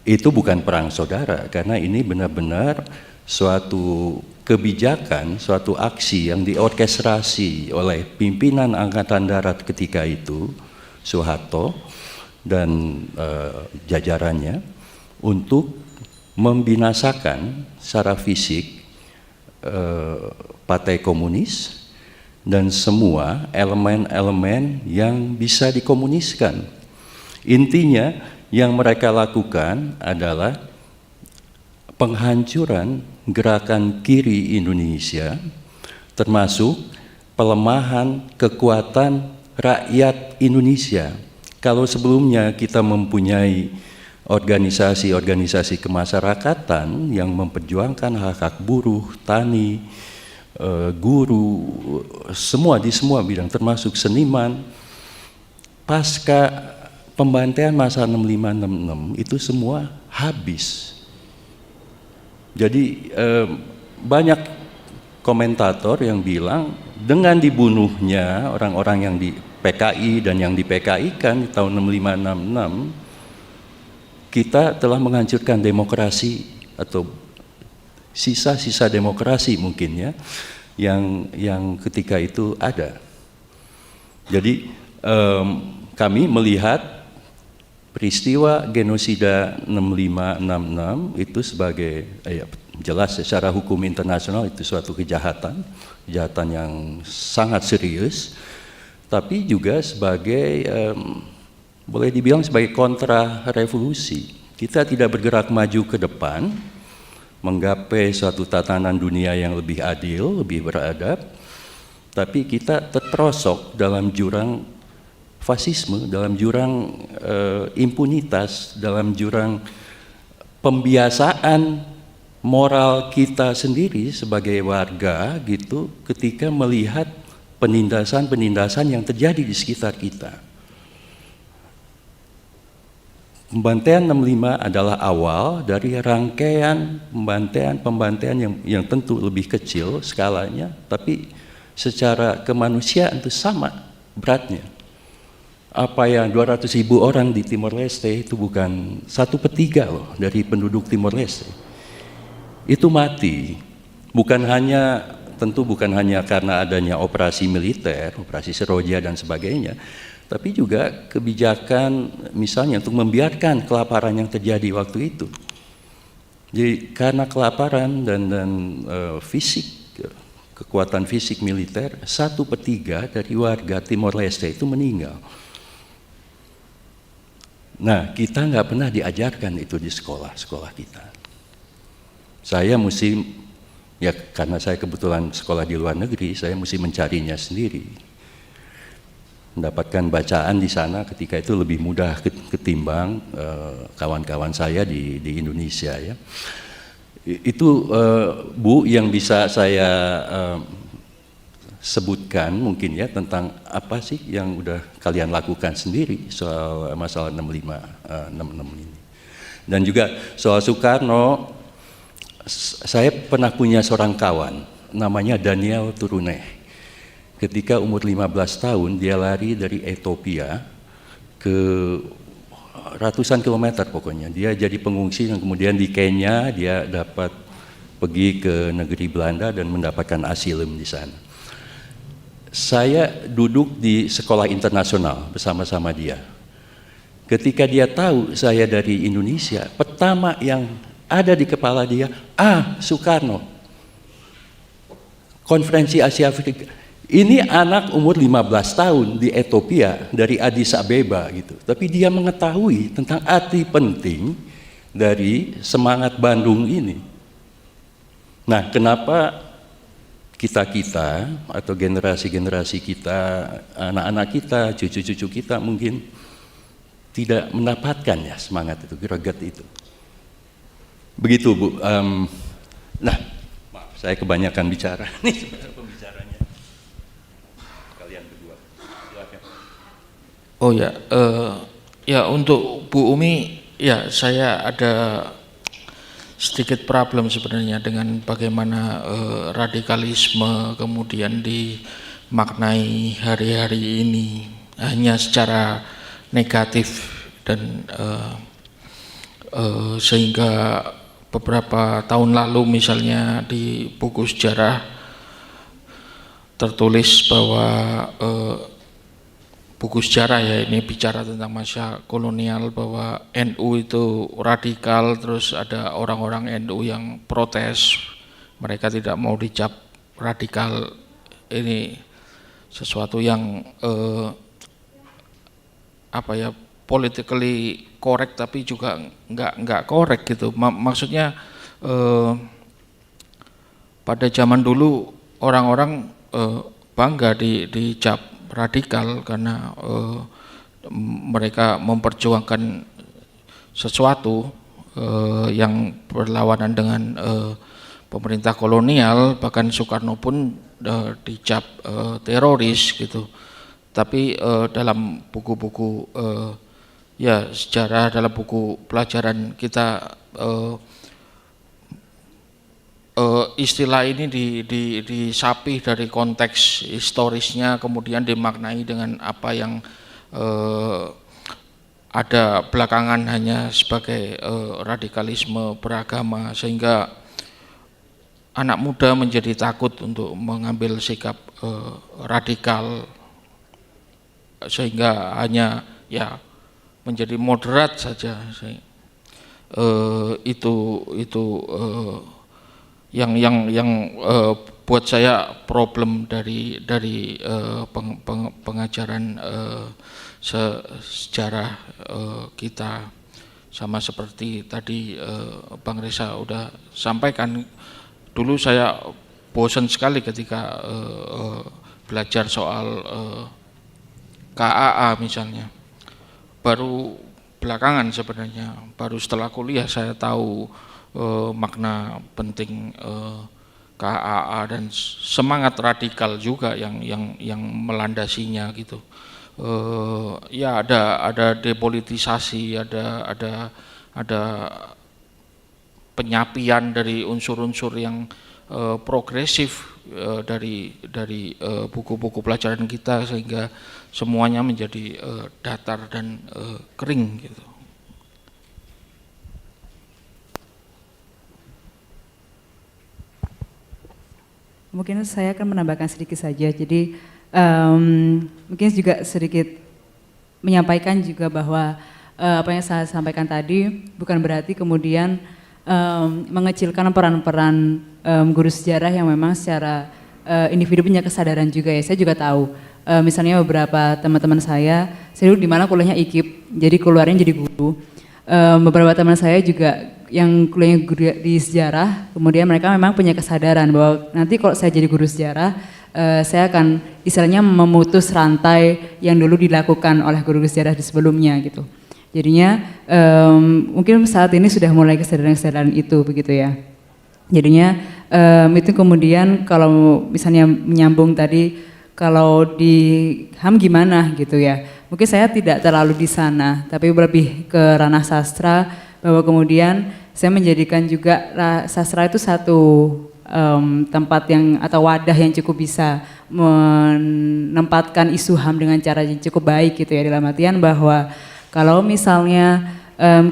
itu bukan perang saudara, karena ini benar-benar suatu kebijakan, suatu aksi yang diorkestrasi oleh pimpinan Angkatan Darat ketika itu, Soeharto dan jajarannya, untuk membinasakan secara fisik Partai Komunis dan semua elemen-elemen yang bisa dikomuniskan. Intinya yang mereka lakukan adalah penghancuran gerakan kiri Indonesia, termasuk pelemahan kekuatan rakyat Indonesia. Kalau sebelumnya kita mempunyai organisasi-organisasi kemasyarakatan yang memperjuangkan hak-hak buruh, tani, guru, di semua bidang, termasuk seniman, pasca pembantaian masa 65-66 itu semua habis. Jadi banyak komentator yang bilang dengan dibunuhnya orang-orang yang di PKI dan yang di PKI-kan di tahun 65-66, kita telah menghancurkan demokrasi atau sisa-sisa demokrasi mungkin ya, yang ketika itu ada. Jadi kami melihat peristiwa genosida 65-66 itu sebagai jelas secara hukum internasional itu suatu kejahatan yang sangat serius, tapi juga sebagai boleh dibilang sebagai kontra revolusi. Kita tidak bergerak maju ke depan menggapai suatu tatanan dunia yang lebih adil, lebih beradab, tapi kita terperosok dalam jurang fasisme, dalam jurang impunitas, dalam jurang pembiasaan moral kita sendiri sebagai warga gitu ketika melihat penindasan-penindasan yang terjadi di sekitar kita. Pembantaian 65 adalah awal dari rangkaian pembantaian yang tentu lebih kecil skalanya, tapi secara kemanusiaan itu sama beratnya. Apa yang 200.000 orang di Timor Leste itu bukan 1/3 loh dari penduduk Timor Leste. Itu mati, tentu bukan hanya karena adanya operasi militer, operasi Seroja dan sebagainya, tapi juga kebijakan misalnya untuk membiarkan kelaparan yang terjadi waktu itu. Jadi karena kelaparan dan fisik, kekuatan fisik militer, 1/3 dari warga Timor Leste itu meninggal. Nah, kita nggak pernah diajarkan itu di sekolah kita. Saya mesti, ya karena saya kebetulan sekolah di luar negeri, saya mesti mencarinya sendiri. Mendapatkan bacaan di sana ketika itu lebih mudah ketimbang kawan-kawan saya di Indonesia ya. Itu Bu yang bisa saya sebutkan mungkin ya tentang apa sih yang udah kalian lakukan sendiri soal masalah 65-66 ini. Dan juga soal Soekarno, saya pernah punya seorang kawan namanya Daniel Turuneh. Ketika umur 15 tahun dia lari dari Ethiopia ke ratusan kilometer pokoknya. Dia jadi pengungsi dan kemudian di Kenya dia dapat pergi ke negeri Belanda dan mendapatkan asylum di sana. Saya duduk di sekolah internasional bersama-sama dia. Ketika dia tahu saya dari Indonesia, pertama yang ada di kepala dia, Soekarno. Konferensi Asia Afrika. Ini anak umur 15 tahun di Ethiopia dari Addis Abeba gitu. Tapi dia mengetahui tentang arti penting dari semangat Bandung ini. Nah, kenapa kita atau generasi-generasi kita, anak-anak kita, cucu-cucu kita mungkin tidak mendapatkan ya semangat itu, greget itu. Begitu Bu. Nah, maaf saya kebanyakan bicara nih pembicaranya. Kalian berdua, silakan. Oh ya, ya untuk Bu Umi, ya saya ada sedikit problem sebenarnya dengan bagaimana radikalisme kemudian dimaknai hari-hari ini hanya secara negatif dan sehingga beberapa tahun lalu misalnya di buku sejarah tertulis bahwa buku sejarah ya ini bicara tentang masa kolonial bahwa NU itu radikal, terus ada orang-orang NU yang protes, mereka tidak mau dicap radikal. Ini sesuatu yang politically correct tapi juga nggak correct gitu. Maksudnya pada zaman dulu orang-orang bangga dicap radikal karena mereka memperjuangkan sesuatu yang berlawanan dengan pemerintah kolonial, bahkan Soekarno pun dicap teroris gitu. Tapi dalam buku-buku ya sejarah, dalam buku pelajaran kita istilah ini disapih dari konteks historisnya, kemudian dimaknai dengan apa yang ada belakangan hanya sebagai radikalisme beragama, sehingga anak muda menjadi takut untuk mengambil sikap radikal, sehingga hanya ya menjadi moderat saja. Itu yang buat saya problem dari pengajaran sejarah kita. Sama seperti tadi Bang Reza udah sampaikan, dulu saya bosan sekali ketika belajar soal KAA misalnya. Baru belakangan sebenarnya, baru setelah kuliah saya tahu makna penting KAA dan semangat radikal juga yang melandasinya gitu. Ya ada depolitisasi, ada penyapian dari unsur-unsur yang progresif dari buku-buku pelajaran kita, sehingga semuanya menjadi datar dan kering gitu. Mungkin saya akan menambahkan sedikit saja. Jadi mungkin juga sedikit menyampaikan juga bahwa apa yang saya sampaikan tadi bukan berarti kemudian mengecilkan peran-peran guru sejarah yang memang secara individu punya kesadaran juga ya. Saya juga tahu misalnya beberapa teman-teman saya dulu di mana kuliahnya IKIP, jadi keluarnya jadi guru. Beberapa teman saya juga yang kuliahnya guru di sejarah, kemudian mereka memang punya kesadaran bahwa nanti kalau saya jadi guru sejarah, saya akan istilahnya memutus rantai yang dulu dilakukan oleh guru sejarah di sebelumnya gitu. Jadinya mungkin saat ini sudah mulai kesadaran-kesadaran itu begitu ya. Jadinya itu kemudian kalau misalnya menyambung tadi, kalau di HAM gimana gitu ya. Mungkin saya tidak terlalu di sana, tapi lebih ke ranah sastra, bahwa kemudian saya menjadikan juga sastra itu satu tempat yang atau wadah yang cukup bisa menempatkan isu HAM dengan cara yang cukup baik gitu ya, dalam artian bahwa kalau misalnya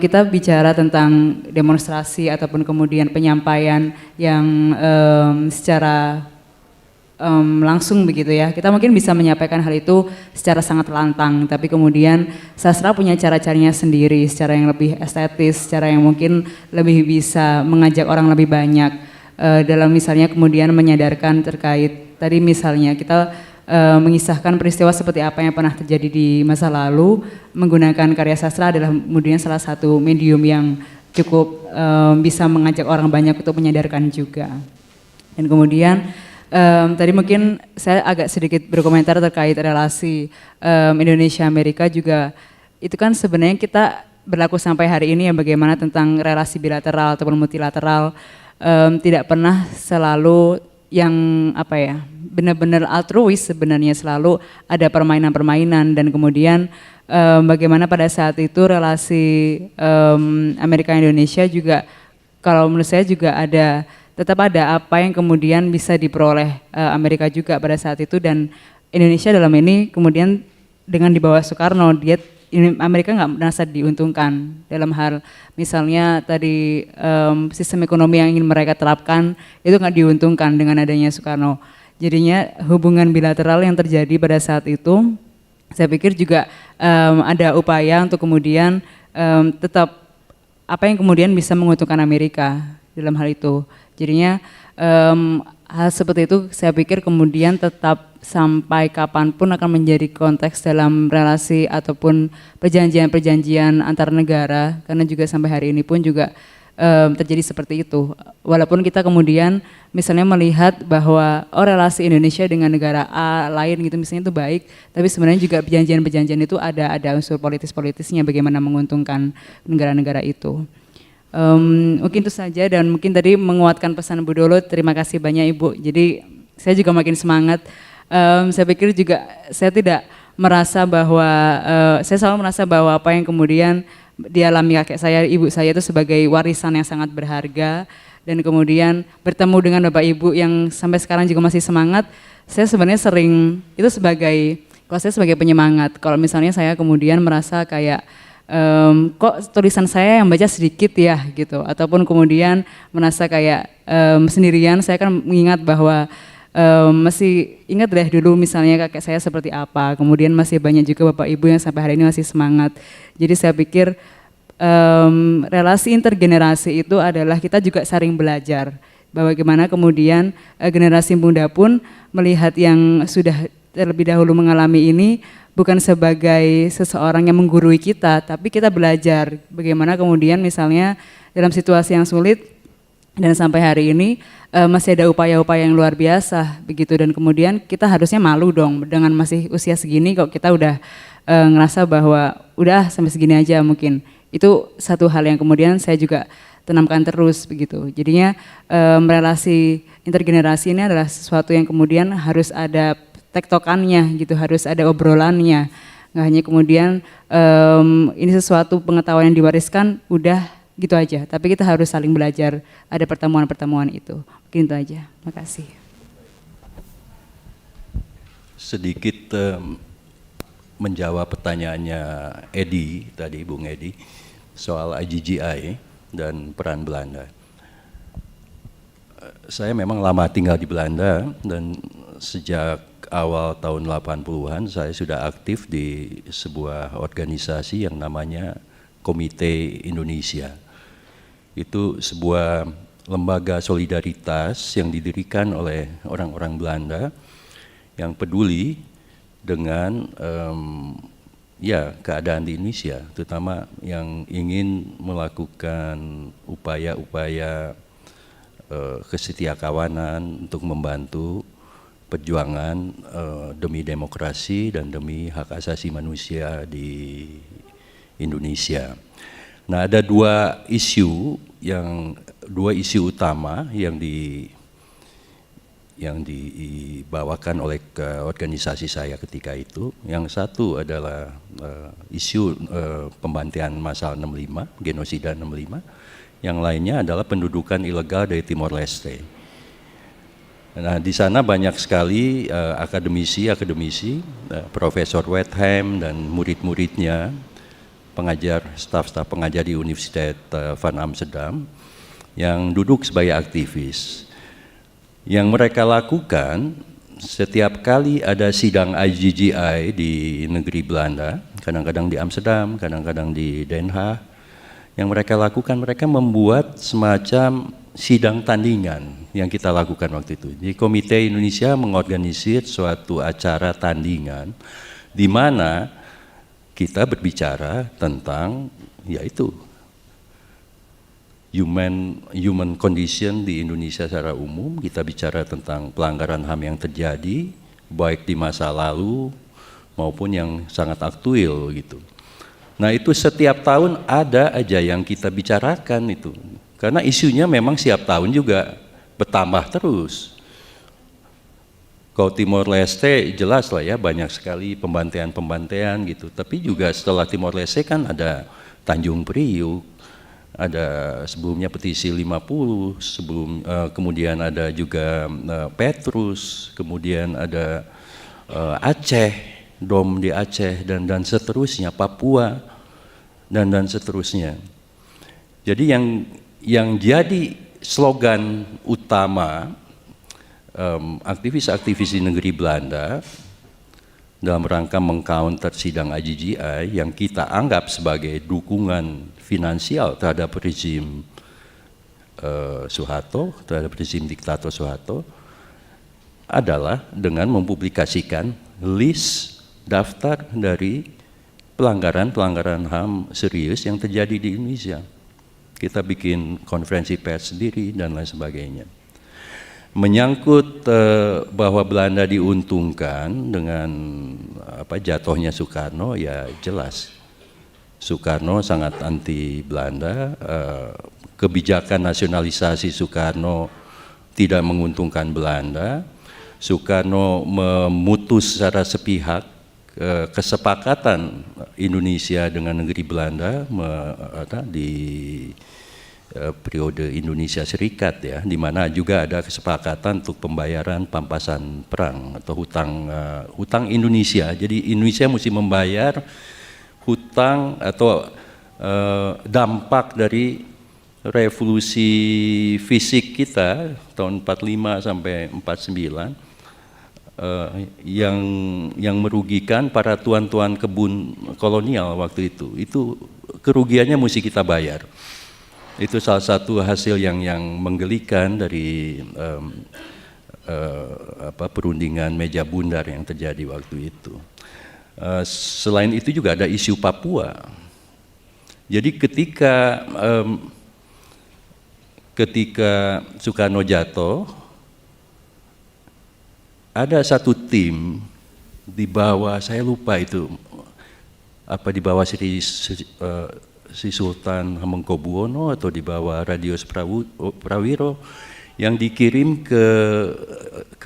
kita bicara tentang demonstrasi ataupun kemudian penyampaian yang secara langsung begitu ya, kita mungkin bisa menyampaikan hal itu secara sangat lantang, tapi kemudian sastra punya cara-caranya sendiri, secara yang lebih estetis, secara yang mungkin lebih bisa mengajak orang lebih banyak dalam misalnya kemudian menyadarkan terkait tadi misalnya kita mengisahkan peristiwa seperti apa yang pernah terjadi di masa lalu, menggunakan karya sastra adalah kemudian salah satu medium yang cukup bisa mengajak orang banyak untuk menyadarkan juga. Dan kemudian tadi mungkin saya agak sedikit berkomentar terkait relasi Indonesia-Amerika juga, itu kan sebenarnya kita berlaku sampai hari ini ya, bagaimana tentang relasi bilateral ataupun multilateral, tidak pernah selalu yang apa ya, benar-benar altruis, sebenarnya selalu ada permainan-permainan, dan kemudian bagaimana pada saat itu relasi Amerika-Indonesia juga, kalau menurut saya juga tetap ada apa yang kemudian bisa diperoleh Amerika juga pada saat itu, dan Indonesia dalam ini kemudian dengan di bawah Soekarno dia Amerika nggak merasa diuntungkan dalam hal misalnya tadi sistem ekonomi yang ingin mereka terapkan itu nggak diuntungkan dengan adanya Soekarno. Jadinya hubungan bilateral yang terjadi pada saat itu, saya pikir juga ada upaya untuk kemudian tetap apa yang kemudian bisa menguntungkan Amerika dalam hal itu. Jadinya hal seperti itu saya pikir kemudian tetap sampai kapanpun akan menjadi konteks dalam relasi ataupun perjanjian-perjanjian antar negara, karena juga sampai hari ini pun juga terjadi seperti itu. Walaupun kita kemudian misalnya melihat bahwa relasi Indonesia dengan negara A lain gitu misalnya itu baik, tapi sebenarnya juga perjanjian-perjanjian itu ada unsur politis-politisnya bagaimana menguntungkan negara-negara itu. Mungkin itu saja, dan mungkin tadi menguatkan pesan Bu Dolo, terima kasih banyak Ibu. Jadi saya juga makin semangat. Saya pikir juga saya tidak merasa bahwa saya selalu merasa bahwa apa yang kemudian dialami kakek saya, ibu saya itu sebagai warisan yang sangat berharga, dan kemudian bertemu dengan Bapak Ibu yang sampai sekarang juga masih semangat. Saya sebenarnya sering itu sebagai, kalau saya sebagai penyemangat. Kalau misalnya saya kemudian merasa kayak kok tulisan saya yang baca sedikit ya gitu, ataupun kemudian merasa kayak sendirian, saya kan mengingat bahwa masih ingat deh dulu misalnya kakek saya seperti apa, kemudian masih banyak juga Bapak Ibu yang sampai hari ini masih semangat. Jadi saya pikir relasi intergenerasi itu adalah kita juga saling belajar, bahwa bagaimana kemudian generasi muda pun melihat yang sudah terlebih dahulu mengalami ini bukan sebagai seseorang yang menggurui kita, tapi kita belajar bagaimana kemudian misalnya dalam situasi yang sulit dan sampai hari ini masih ada upaya-upaya yang luar biasa begitu, dan kemudian kita harusnya malu dong dengan masih usia segini kok kita udah ngerasa bahwa udah sampai segini aja mungkin. Itu satu hal yang kemudian saya juga tanamkan terus begitu. Jadinya relasi intergenerasi ini adalah sesuatu yang kemudian harus ada tektokannya gitu, harus ada obrolannya. Nggak hanya kemudian ini sesuatu pengetahuan yang diwariskan udah gitu aja, tapi kita harus saling belajar, ada pertemuan-pertemuan itu. Mungkin itu aja, makasih. Sedikit menjawab pertanyaannya Edi tadi, Bung Edi, soal IGGI dan peran Belanda. Saya memang lama tinggal di Belanda, dan sejak awal tahun 80-an saya sudah aktif di sebuah organisasi yang namanya Komite Indonesia. Itu sebuah lembaga solidaritas yang didirikan oleh orang-orang Belanda yang peduli dengan keadaan di Indonesia, terutama yang ingin melakukan upaya-upaya kesetiakawanan untuk membantu perjuangan demi demokrasi dan demi hak asasi manusia di Indonesia. Nah, ada dua isu utama yang dibawakan oleh organisasi saya ketika itu. Yang satu adalah isu pembantaian massal 65, genosida 65. Yang lainnya adalah pendudukan ilegal dari Timor Leste. Nah, di sana banyak sekali akademisi, Profesor Wertheim dan murid-muridnya, pengajar, staf-staf pengajar di Universitas van Amsterdam yang duduk sebagai aktivis. Yang mereka lakukan setiap kali ada sidang IGGI di negeri Belanda, kadang-kadang di Amsterdam, kadang-kadang di Den Haag, yang mereka lakukan, mereka membuat semacam sidang tandingan yang kita lakukan waktu itu. Di Komite Indonesia mengorganisir suatu acara tandingan di mana kita berbicara tentang yaitu human condition di Indonesia secara umum. Kita bicara tentang pelanggaran HAM yang terjadi baik di masa lalu maupun yang sangat aktual gitu. Nah, itu setiap tahun ada aja yang kita bicarakan itu, karena isunya memang setiap tahun juga bertambah terus. Kalau Timor Leste jelas lah ya, banyak sekali pembantaian gitu. Tapi juga setelah Timor Leste kan ada Tanjung Priuk, ada sebelumnya petisi 50, kemudian ada juga Petrus, kemudian ada Aceh, Dom di Aceh dan seterusnya, Papua dan seterusnya. Jadi yang jadi slogan utama aktivis-aktivis di negeri Belanda dalam rangka mengcounter sidang IGGI yang kita anggap sebagai dukungan finansial terhadap rezim Soeharto, terhadap rezim diktator Soeharto, adalah dengan mempublikasikan list daftar dari pelanggaran-pelanggaran HAM serius yang terjadi di Indonesia. Kita bikin konferensi pers sendiri dan lain sebagainya. Menyangkut bahwa Belanda diuntungkan dengan jatuhnya Soekarno, ya jelas. Soekarno sangat anti Belanda, kebijakan nasionalisasi Soekarno tidak menguntungkan Belanda. Soekarno memutus secara sepihak kesepakatan Indonesia dengan negeri Belanda di periode Indonesia Serikat, ya, di mana juga ada kesepakatan untuk pembayaran pampasan perang atau hutang Indonesia. Jadi Indonesia mesti membayar hutang atau dampak dari revolusi fisik kita tahun 45 sampai 49 yang merugikan para tuan-tuan kebun kolonial waktu itu. Itu kerugiannya mesti kita bayar. Itu salah satu hasil yang menggelikan dari perundingan meja bundar yang terjadi waktu itu. Selain itu juga ada isu Papua. Jadi ketika Soekarno jatuh, ada satu tim di bawah, saya lupa itu di bawah Sri Sultan Hamengkubuwono atau di bawah Radius Prawiro yang dikirim ke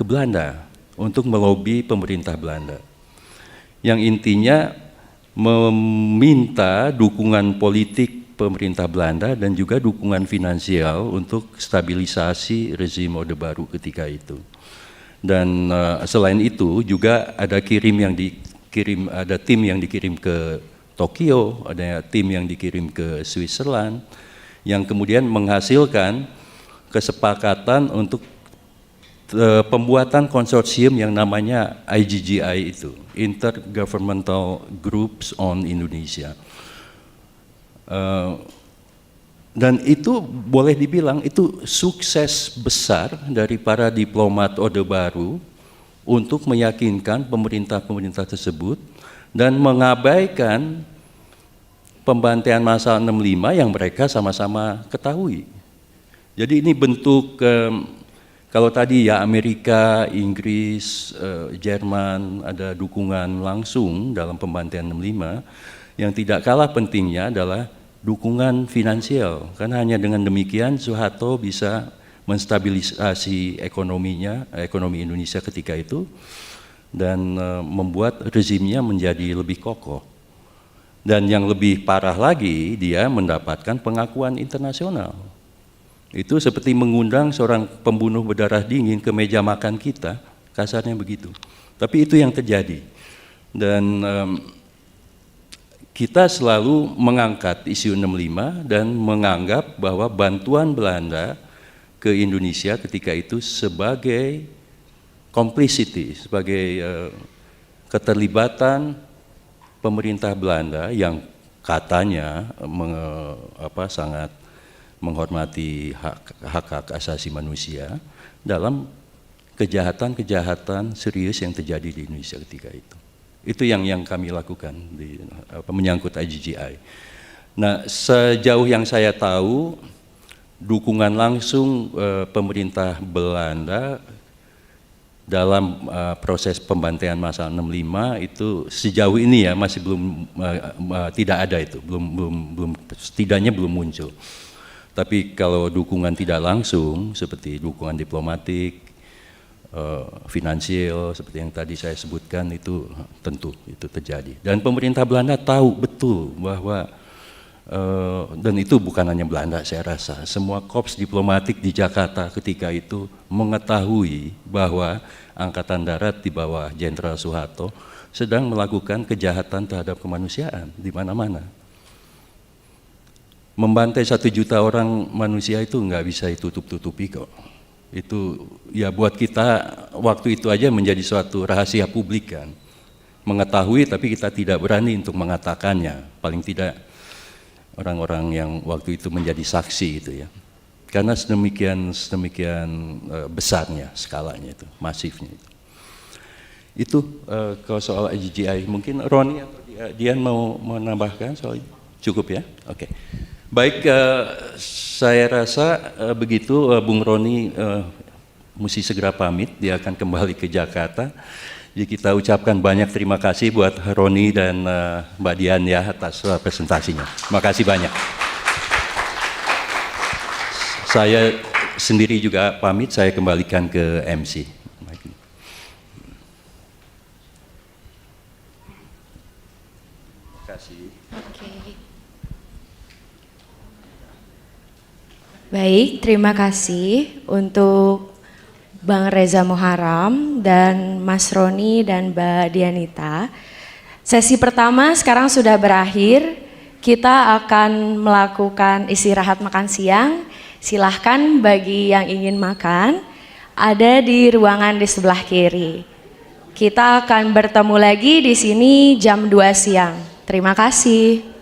Belanda untuk melobi pemerintah Belanda. Yang intinya meminta dukungan politik pemerintah Belanda dan juga dukungan finansial untuk stabilisasi rezim Orde Baru ketika itu. Dan selain itu juga ada ada tim yang dikirim ke Tokyo, ada tim yang dikirim ke Switzerland yang kemudian menghasilkan kesepakatan untuk pembuatan konsorsium yang namanya IGGI itu, Intergovernmental Groups on Indonesia. Dan itu boleh dibilang itu sukses besar dari para diplomat Orde Baru untuk meyakinkan pemerintah-pemerintah tersebut dan mengabaikan pembantaian massal 65 yang mereka sama-sama ketahui. Jadi ini bentuk kalau tadi ya Amerika, Inggris, Jerman ada dukungan langsung dalam pembantaian 65, yang tidak kalah pentingnya adalah dukungan finansial. Karena hanya dengan demikian Soeharto bisa menstabilisasi ekonomi Indonesia ketika itu dan membuat rezimnya menjadi lebih kokoh. Dan yang lebih parah lagi, dia mendapatkan pengakuan internasional. Itu seperti mengundang seorang pembunuh berdarah dingin ke meja makan kita, kasarnya begitu. Tapi itu yang terjadi. Dan kita selalu mengangkat isu 65 dan menganggap bahwa bantuan Belanda ke Indonesia ketika itu sebagai complicity, sebagai keterlibatan pemerintah Belanda yang katanya sangat menghormati hak asasi manusia dalam kejahatan-kejahatan serius yang terjadi di Indonesia ketika itu. Itu yang kami lakukan menyangkut IGGI. Nah, sejauh yang saya tahu, dukungan langsung pemerintah Belanda dalam proses pembantaian massal 65 itu sejauh ini ya masih belum tidak ada itu, belum setidaknya belum muncul. Tapi kalau dukungan tidak langsung seperti dukungan diplomatik, finansial seperti yang tadi saya sebutkan itu tentu itu terjadi. Dan pemerintah Belanda tahu betul bahwa dan itu bukan hanya Belanda, saya rasa semua korps diplomatik di Jakarta ketika itu mengetahui bahwa Angkatan Darat di bawah Jenderal Soeharto sedang melakukan kejahatan terhadap kemanusiaan di mana-mana. Membantai 1 juta orang manusia itu nggak bisa ditutup-tutupi kok. Itu ya buat kita waktu itu aja menjadi suatu rahasia publik kan. Mengetahui tapi kita tidak berani untuk mengatakannya. Paling tidak orang-orang yang waktu itu menjadi saksi itu ya. Karena sedemikian besarnya skalanya itu, masifnya itu. Itu kalau soal IGGI, mungkin Roni atau Dian mau menambahkan soal itu? Cukup ya? Oke. Baik, saya rasa begitu Bung Roni mesti segera pamit, dia akan kembali ke Jakarta. Jadi kita ucapkan banyak terima kasih buat Roni dan Mbak Dian ya atas presentasinya. Terima kasih banyak. Saya sendiri juga pamit, saya kembalikan ke MC. Baik, terima kasih untuk Bang Reza Muharram dan Mas Roni dan Mbak Dianita. Sesi pertama sekarang sudah berakhir. Kita akan melakukan istirahat makan siang. Silahkan bagi yang ingin makan, ada di ruangan di sebelah kiri. Kita akan bertemu lagi di sini jam 2 siang. Terima kasih.